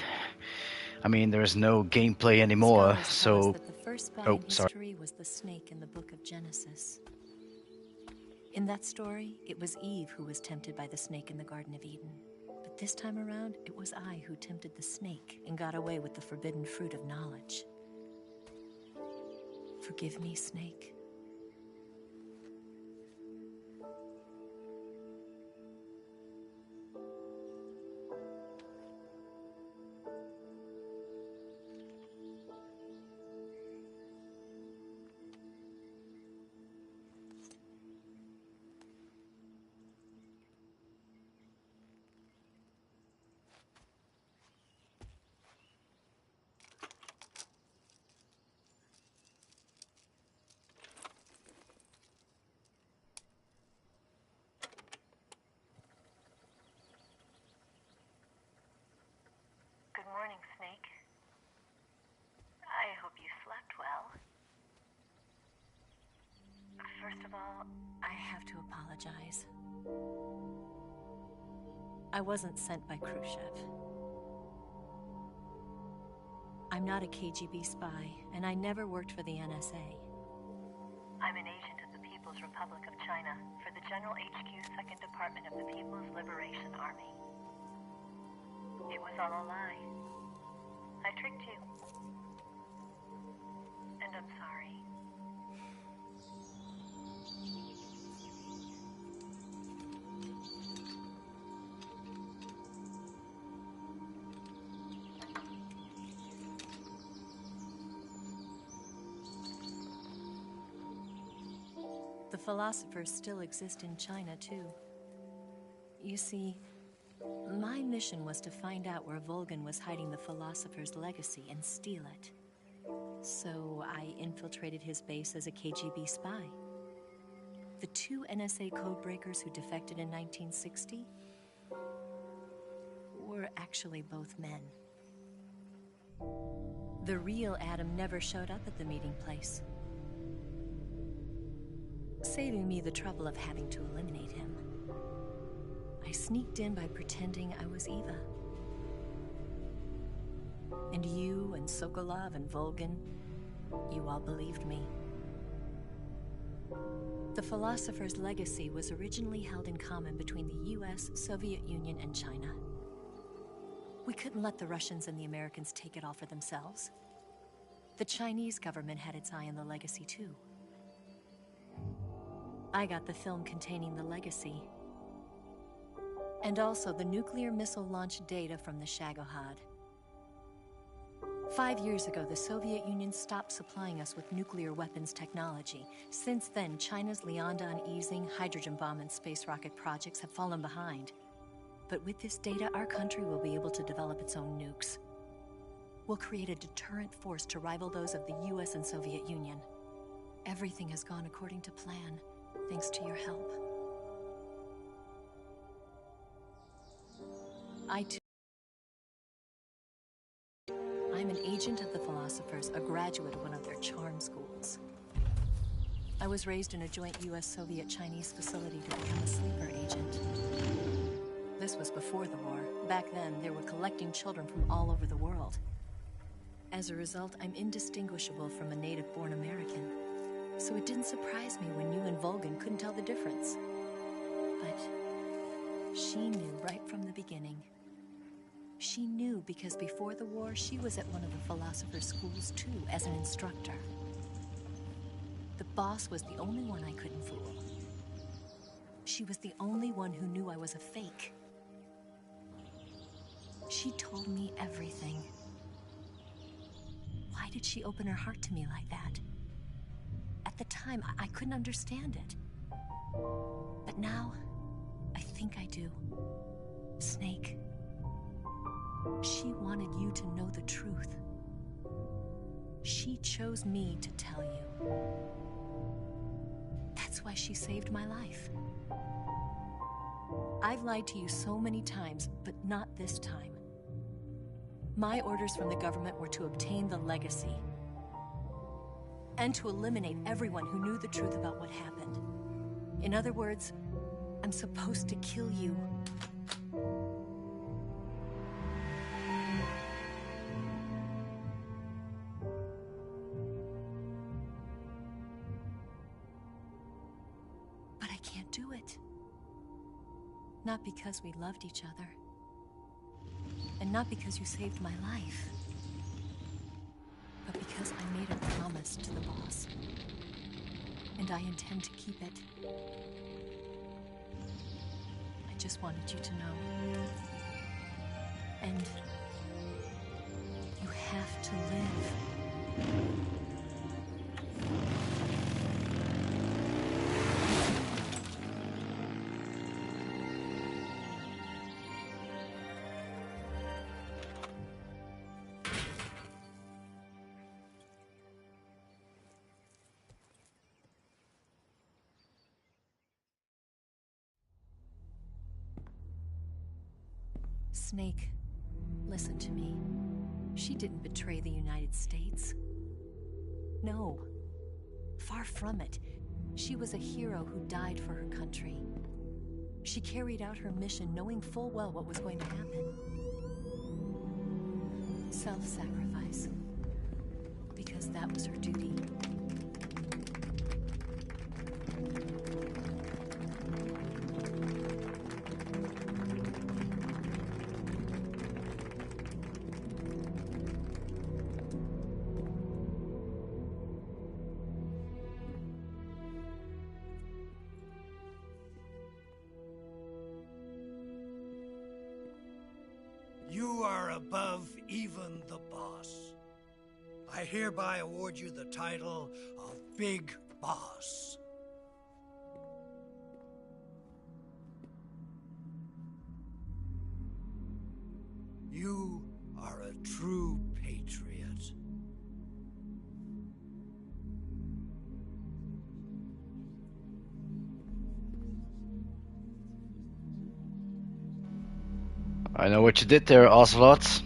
I mean, there is no gameplay anymore, so... That the first spy Oh, in sorry. history was the snake in the book of Genesis. In that story, it was Eve who was tempted by the snake in the Garden of Eden. But this time around, it was I who tempted the snake and got away with the forbidden fruit of knowledge. Forgive me, Snake. Good morning, Snake. I hope you slept well. First of all, I have to apologize. I wasn't sent by Khrushchev. I'm not a KGB spy, and I never worked for the NSA. I'm an agent of the People's Republic of China for the General HQ 2nd Department of the People's Liberation Army. It was all a lie. I tricked you. And I'm sorry. The philosophers still exist in China, too. You see, my mission was to find out where Volgin was hiding the philosopher's legacy and steal it. So I infiltrated his base as a KGB spy. The 2 NSA codebreakers who defected in 1960 were actually both men. The real Adam never showed up at the meeting place, saving me the trouble of having to eliminate him. I sneaked in by pretending I was Eva. And you and Sokolov and Volgin, you all believed me. The philosopher's legacy was originally held in common between the US, Soviet Union, and China. We couldn't let the Russians and the Americans take it all for themselves. The Chinese government had its eye on the legacy, too. I got the film containing the legacy, and also the nuclear missile launch data from the Shagohod. 5 years ago, the Soviet Union stopped supplying us with nuclear weapons technology. Since then, China's Liaodong easing, hydrogen bomb, and space rocket projects have fallen behind. But with this data, our country will be able to develop its own nukes. We'll create a deterrent force to rival those of the US and Soviet Union. Everything has gone according to plan, thanks to your help. I'm an agent of the philosophers, a graduate of one of their charm schools. I was raised in a joint US-Soviet-Chinese facility to become a sleeper agent. This was before the war. Back then, they were collecting children from all over the world. As a result, I'm indistinguishable from a native-born American. So it didn't surprise me when you and Volgin couldn't tell the difference. But she knew right from the beginning. She knew because before the war, she was at one of the philosopher's schools too, as an instructor. The boss was the only one I couldn't fool. She was the only one who knew I was a fake. She told me everything. Why did she open her heart to me like that? At the time, I couldn't understand it. But now, I think I do. Snake. She wanted you to know the truth. She chose me to tell you. That's why she saved my life. I've lied to you so many times, but not this time. My orders from the government were to obtain the legacy and to eliminate everyone who knew the truth about what happened. In other words, I'm supposed to kill you. But I can't do it. Not because we loved each other, And not because you saved my life, but because I made a promise to the boss. And I intend to keep it. I just wanted you to know. And you have to live. Snake, listen to me. She didn't betray the United States. No. Far from it. She was a hero who died for her country. She carried out her mission knowing full well what was going to happen. Self-sacrifice. Because that was her duty. You are above even the boss. I hereby award you the title of Big Boss. You are a true patriot. I know what you did there, Ocelot.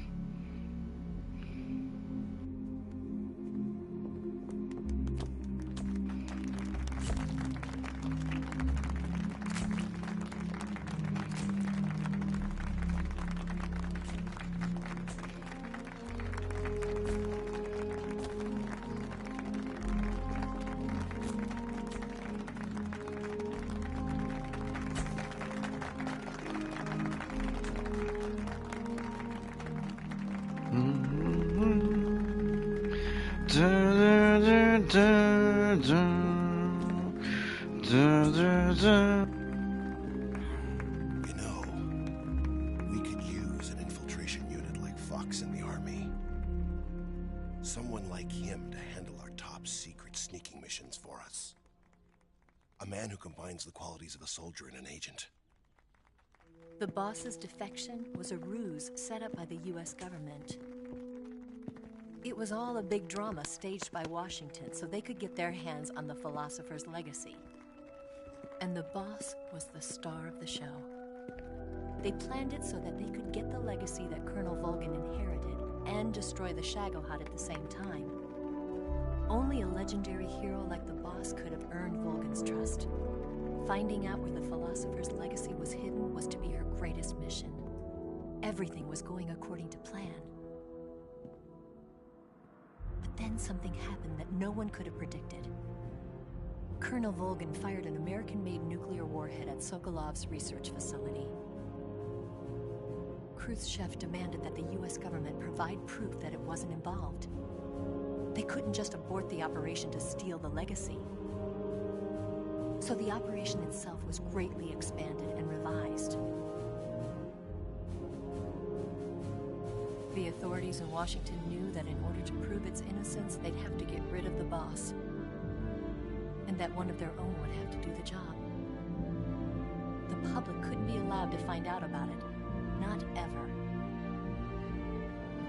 You know, we could use an infiltration unit like Fox in the army. Someone like him to handle our top secret sneaking missions for us. A man who combines the qualities of a soldier and an agent. The boss's defection was a ruse set up by the US government. It was all a big drama staged by Washington so they could get their hands on the philosopher's legacy. And the boss was the star of the show. They planned it so that they could get the legacy that Colonel Volgin inherited and destroy the Shagohod at the same time. Only a legendary hero like the boss could have earned Volgin's trust. Finding out where the philosopher's legacy was hidden was to be her greatest mission. Everything was going according to plan. But then something happened that no one could have predicted. Colonel Volgin fired an American-made nuclear warhead at Sokolov's research facility. Khrushchev demanded that the US government provide proof that it wasn't involved. They couldn't just abort the operation to steal the legacy. So the operation itself was greatly expanded and revised. The authorities in Washington knew that in order to prove its innocence, they'd have to get rid of the boss. And that one of their own would have to do the job. The public couldn't be allowed to find out about it. Not ever.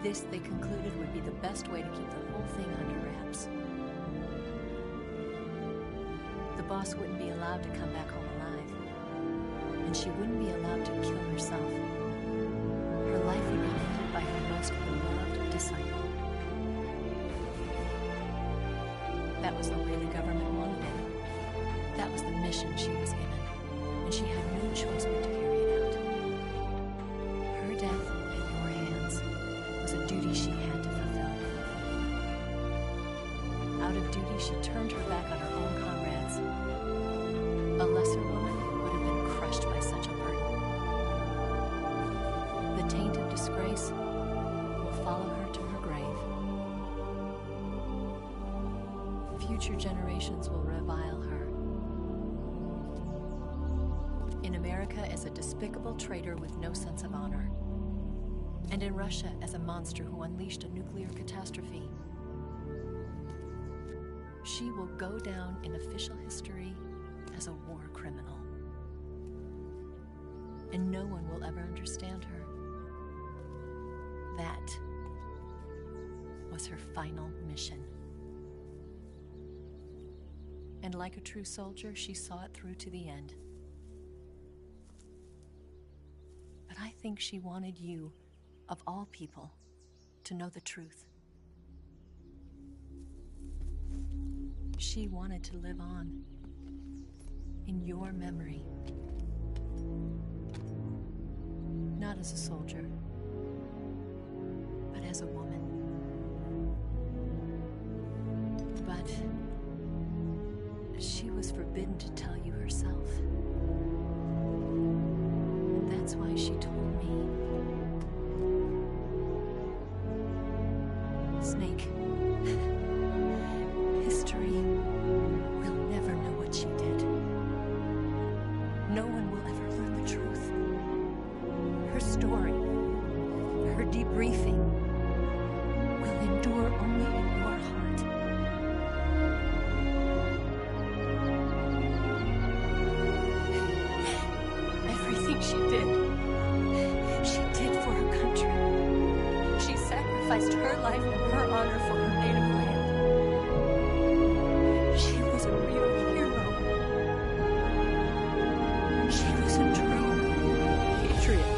This, they concluded, would be the best way to keep the whole thing under wraps. The boss wouldn't be allowed to come back home alive. And she wouldn't be allowed to kill herself. Her life would be ended by her most beloved disciple. That was the way the government wanted it. That was the mission she was given. And she had no choice but to carry it out. Her death at your hands was a duty she had to fulfill. Out of duty, she turned her back on her own comrades. A lesser woman would have been crushed by such a burden. The taint of disgrace will follow her to her grave. Future generations will revile her. In America as a despicable traitor with no sense of honor. And in Russia as a monster who unleashed a nuclear catastrophe. She will go down in official history as a war criminal. And no one will ever understand her. That was her final mission. And like a true soldier, she saw it through to the end. But I think she wanted you, of all people, to know the truth. She wanted to live on in your memory. Not as a soldier, but as a woman. But she was forbidden to tell you herself. And that's why she told me. Snake, history will never know what she did. No one will ever learn the truth. Her story, her debriefing, will endure only in your heart. Everything she did for her country. She sacrificed her life and her honor for her native land. She was a real hero. She was a true patriot.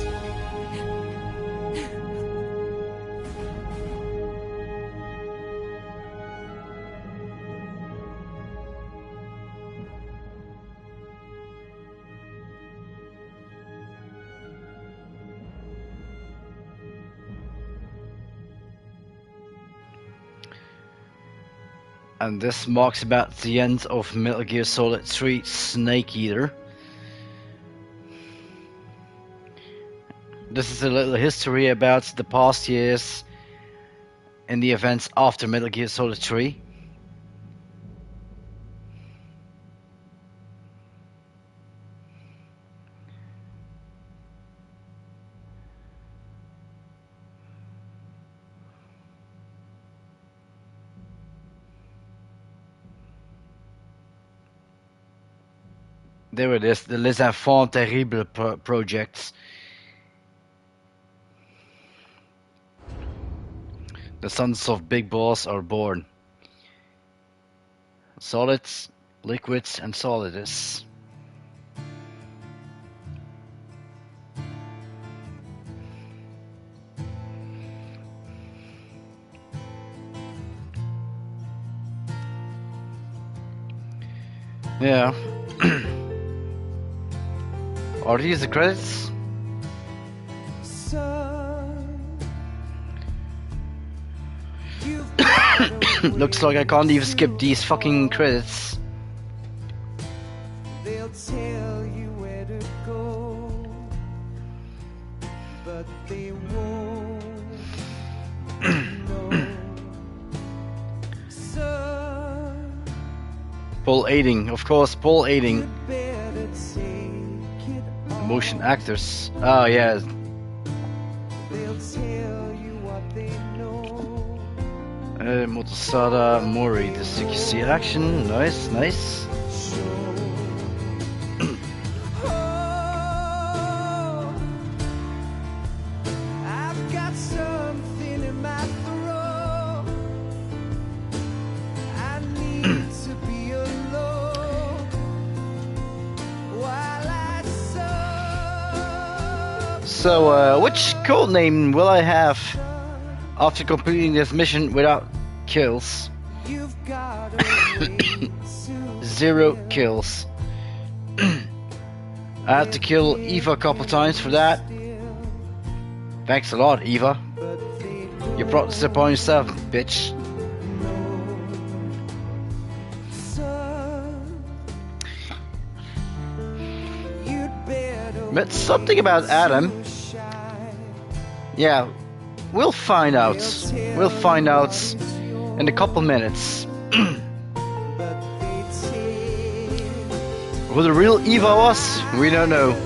And this marks about the end of Metal Gear Solid 3 Snake Eater. This is a little history about the past years and the events after Metal Gear Solid 3. There it is, the Les Enfants Terribles projects. The sons of Big Boss are born. Solids, liquids, and solidus. Yeah. Are these the credits? Looks like I can't even skip these fucking credits. They'll tell you where to go, but they won't know. Son, Paul Aiding, of course, Paul Aiding. better take it on. Motion actors. Oh yeah. They'll tell you what they know. Motosada Mori, the stukje action. Nice, nice. I've got something in my throat. I need to be alone while I suffer. So, which code name will I have after completing this mission without kills? You've got a 0 kills. I had to kill Eva a couple times for that. Thanks a lot, Eva. You brought this upon yourself, bitch. But something about Adam. Yeah, we'll find out. We'll find out in a couple minutes. Who the real Eva was, we don't know.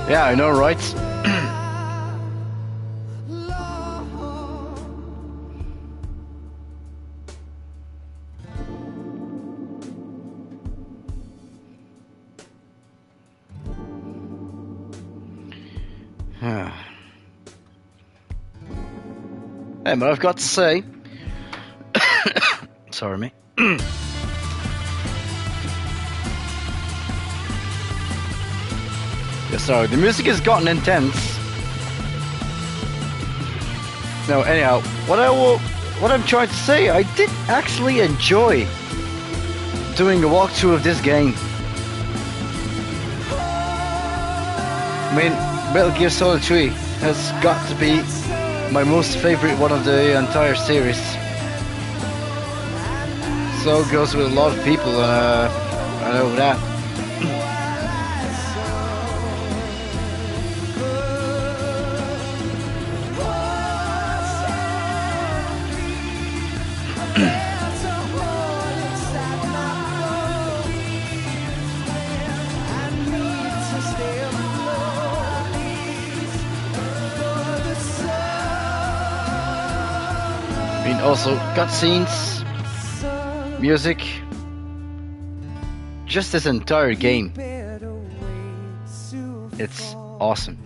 Yeah, I know, right? Hey, but I've got to say, sorry, mate. Yeah, sorry, the music has gotten intense. No, anyhow, what I'm trying to say, I did actually enjoy doing a walkthrough of this game. I mean, Metal Gear Solid 3 has got to be my most favorite one of the entire series. So it goes with a lot of people, I know that. Also, cutscenes, music, just this entire game. It's awesome.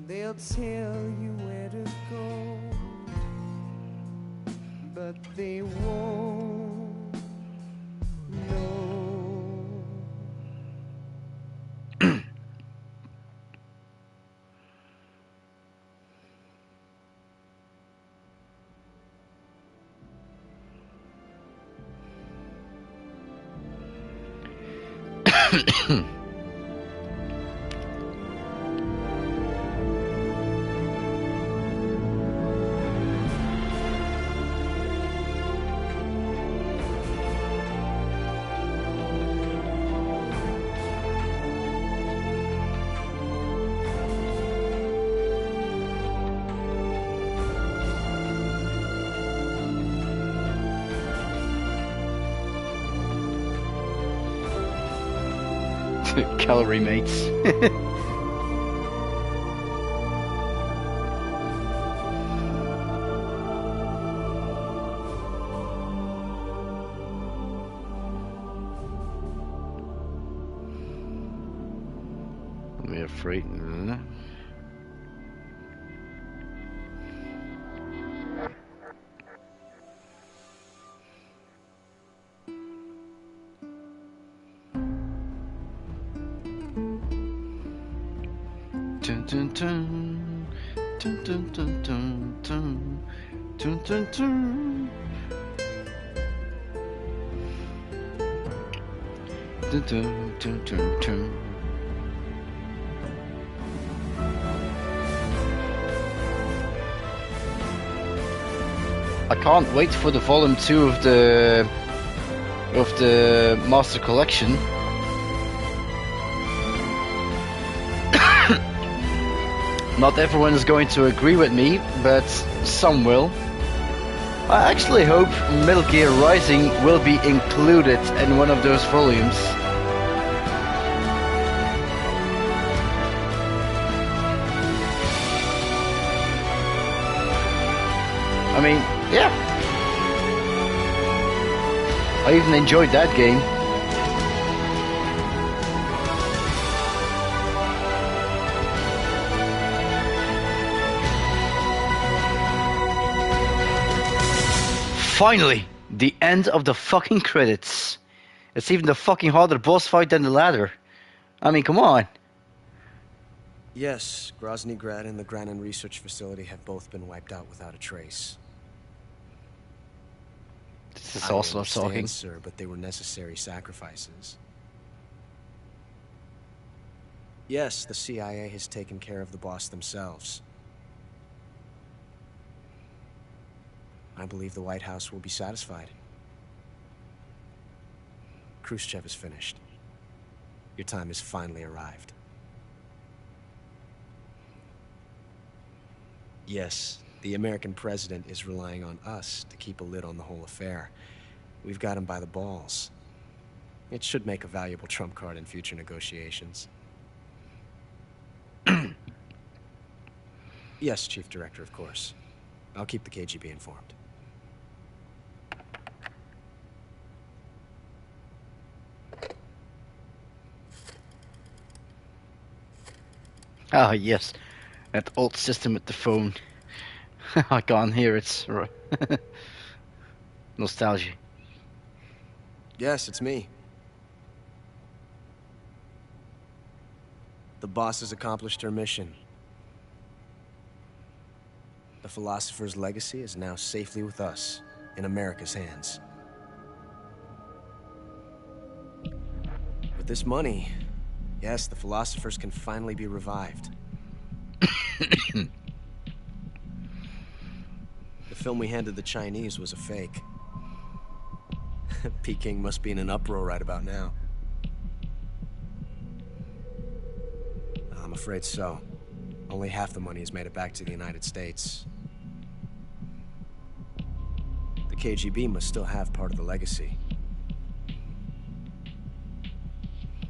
They'll tell you where to go, but they won't know. Calorie mates. We're afraid. Dun dun dun dun dun dun dun dun dun dun dun dun dun dun dun dun. I can't wait for the volume 2 of the Master Collection. Not everyone is going to agree with me, but some will. I actually hope Metal Gear Rising will be included in one of those volumes. I mean, yeah. I even enjoyed that game. Finally, the end of the fucking credits. It's even the fucking harder boss fight than the ladder. I mean, come on. Yes, Grozny Grad and the Granin Research Facility have both been wiped out without a trace. This is also understand, talking. sir, but they were necessary sacrifices. Yes, the CIA has taken care of the boss themselves. I believe the White House will be satisfied. Khrushchev is finished. Your time has finally arrived. Yes, the American president is relying on us to keep a lid on the whole affair. We've got him by the balls. It should make a valuable trump card in future negotiations. Yes, Chief Director, of course. I'll keep the KGB informed. Ah, yes. That old system with the phone. I can't hear it. Nostalgia. Yes, it's me. The boss has accomplished her mission. The philosopher's legacy is now safely with us, in America's hands. With this money, yes, the philosophers can finally be revived. The film we handed the Chinese was a fake. Peking must be in an uproar right about now. I'm afraid so. Only half the money has made it back to the United States. The KGB must still have part of the legacy.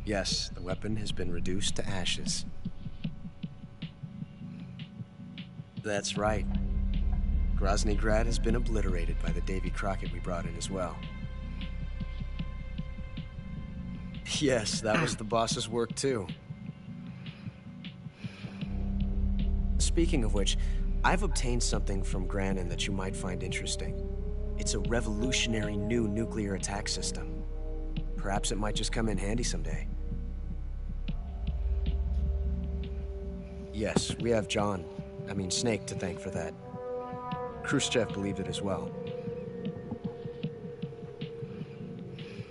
Yes, the weapon has been reduced to ashes. That's right. Grozny Grad has been obliterated by the Davy Crockett we brought in as well. Yes, that was the boss's work too. Speaking of which, I've obtained something from Granin that you might find interesting. It's a revolutionary new nuclear attack system. Perhaps it might just come in handy someday. Yes, we have Snake to thank for that. Khrushchev believed it as well.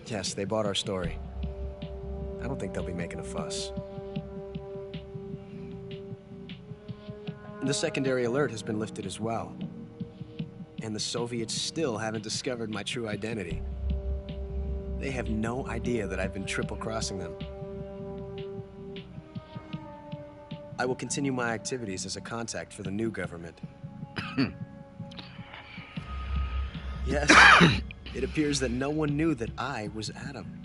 Yes, they bought our story. I don't think they'll be making a fuss. The secondary alert has been lifted as well. And the Soviets still haven't discovered my true identity. They have no idea that I've been triple-crossing them. I will continue my activities as a contact for the new government. Yes, it appears that no one knew that I was Adam.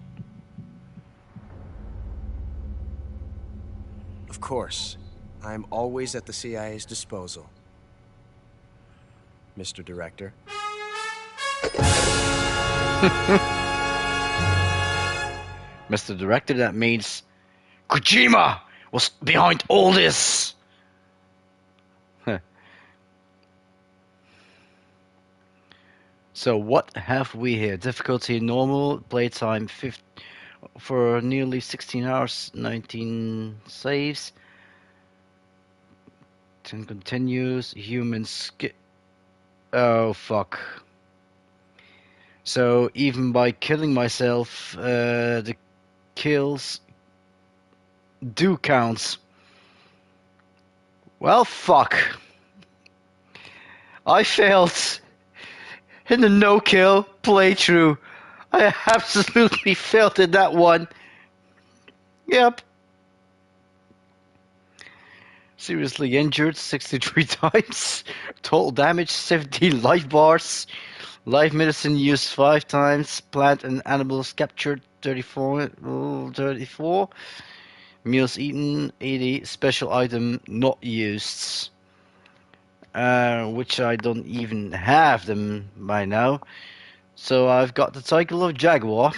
Of course, I am always at the CIA's disposal, Mr. Director. Mr. Director, that means Kojima was behind all this. So what have we here? Difficulty normal, playtime 50 for nearly 16 hours, 19 saves. 10 continues, human skip. Oh fuck. So even by killing myself, the kills do count. Well, fuck. I failed in the no-kill playthrough. I absolutely failed in that one. Yep. Seriously injured 63 times. Total damage 17 life bars. Life medicine used 5 times. Plant and animals captured 34. Meals eaten 80. Special item not used. Which I don't even have them by now. So I've got the title of Jaguar.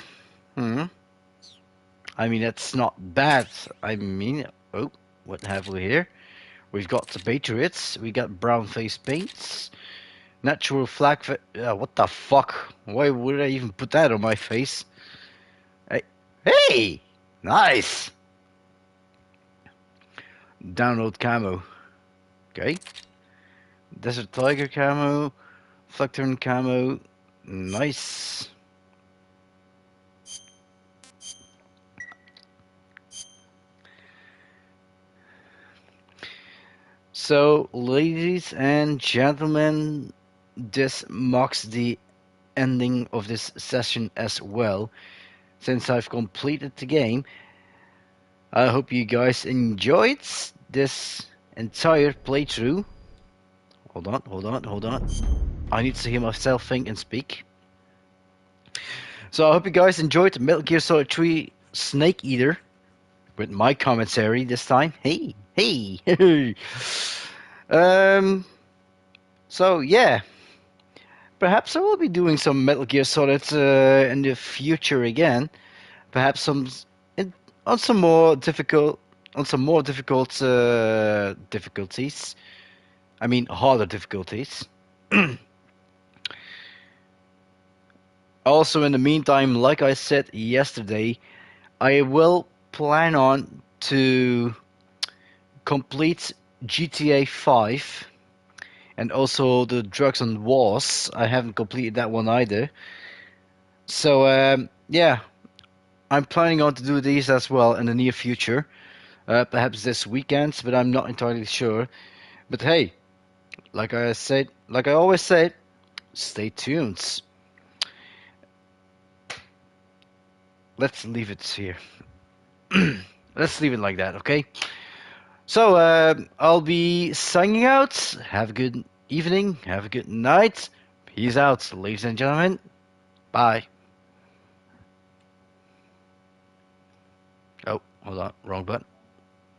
I mean, that's not bad. I mean, oh, what have we here? We've got the Patriots. We got brown face paints. Natural flag. What the fuck? Why would I even put that on my face? Hey! Nice! Download camo. Okay. Desert Tiger camo. Flacturn camo. Nice. So, ladies and gentlemen, this marks the ending of this session as well. Since I've completed the game, I hope you guys enjoyed this entire playthrough. Hold on. I need to hear myself think and speak. So I hope you guys enjoyed Metal Gear Solid 3 Snake Eater with my commentary this time. Hey. So yeah, perhaps I will be doing some Metal Gear Solid in the future again. Perhaps on some more difficult difficulties. I mean harder difficulties. Also, in the meantime, like I said yesterday, I will plan on to complete GTA 5 and also the Drugs and Wars. I haven't completed that one either. So, yeah, I'm planning on to do these as well in the near future. Perhaps this weekend, but I'm not entirely sure. But hey, like I always say, stay tuned. Let's leave it here. Let's leave it like that, okay? So, I'll be signing out. Have a good evening. Have a good night. Peace out, ladies and gentlemen. Bye. Oh, hold on. Wrong button.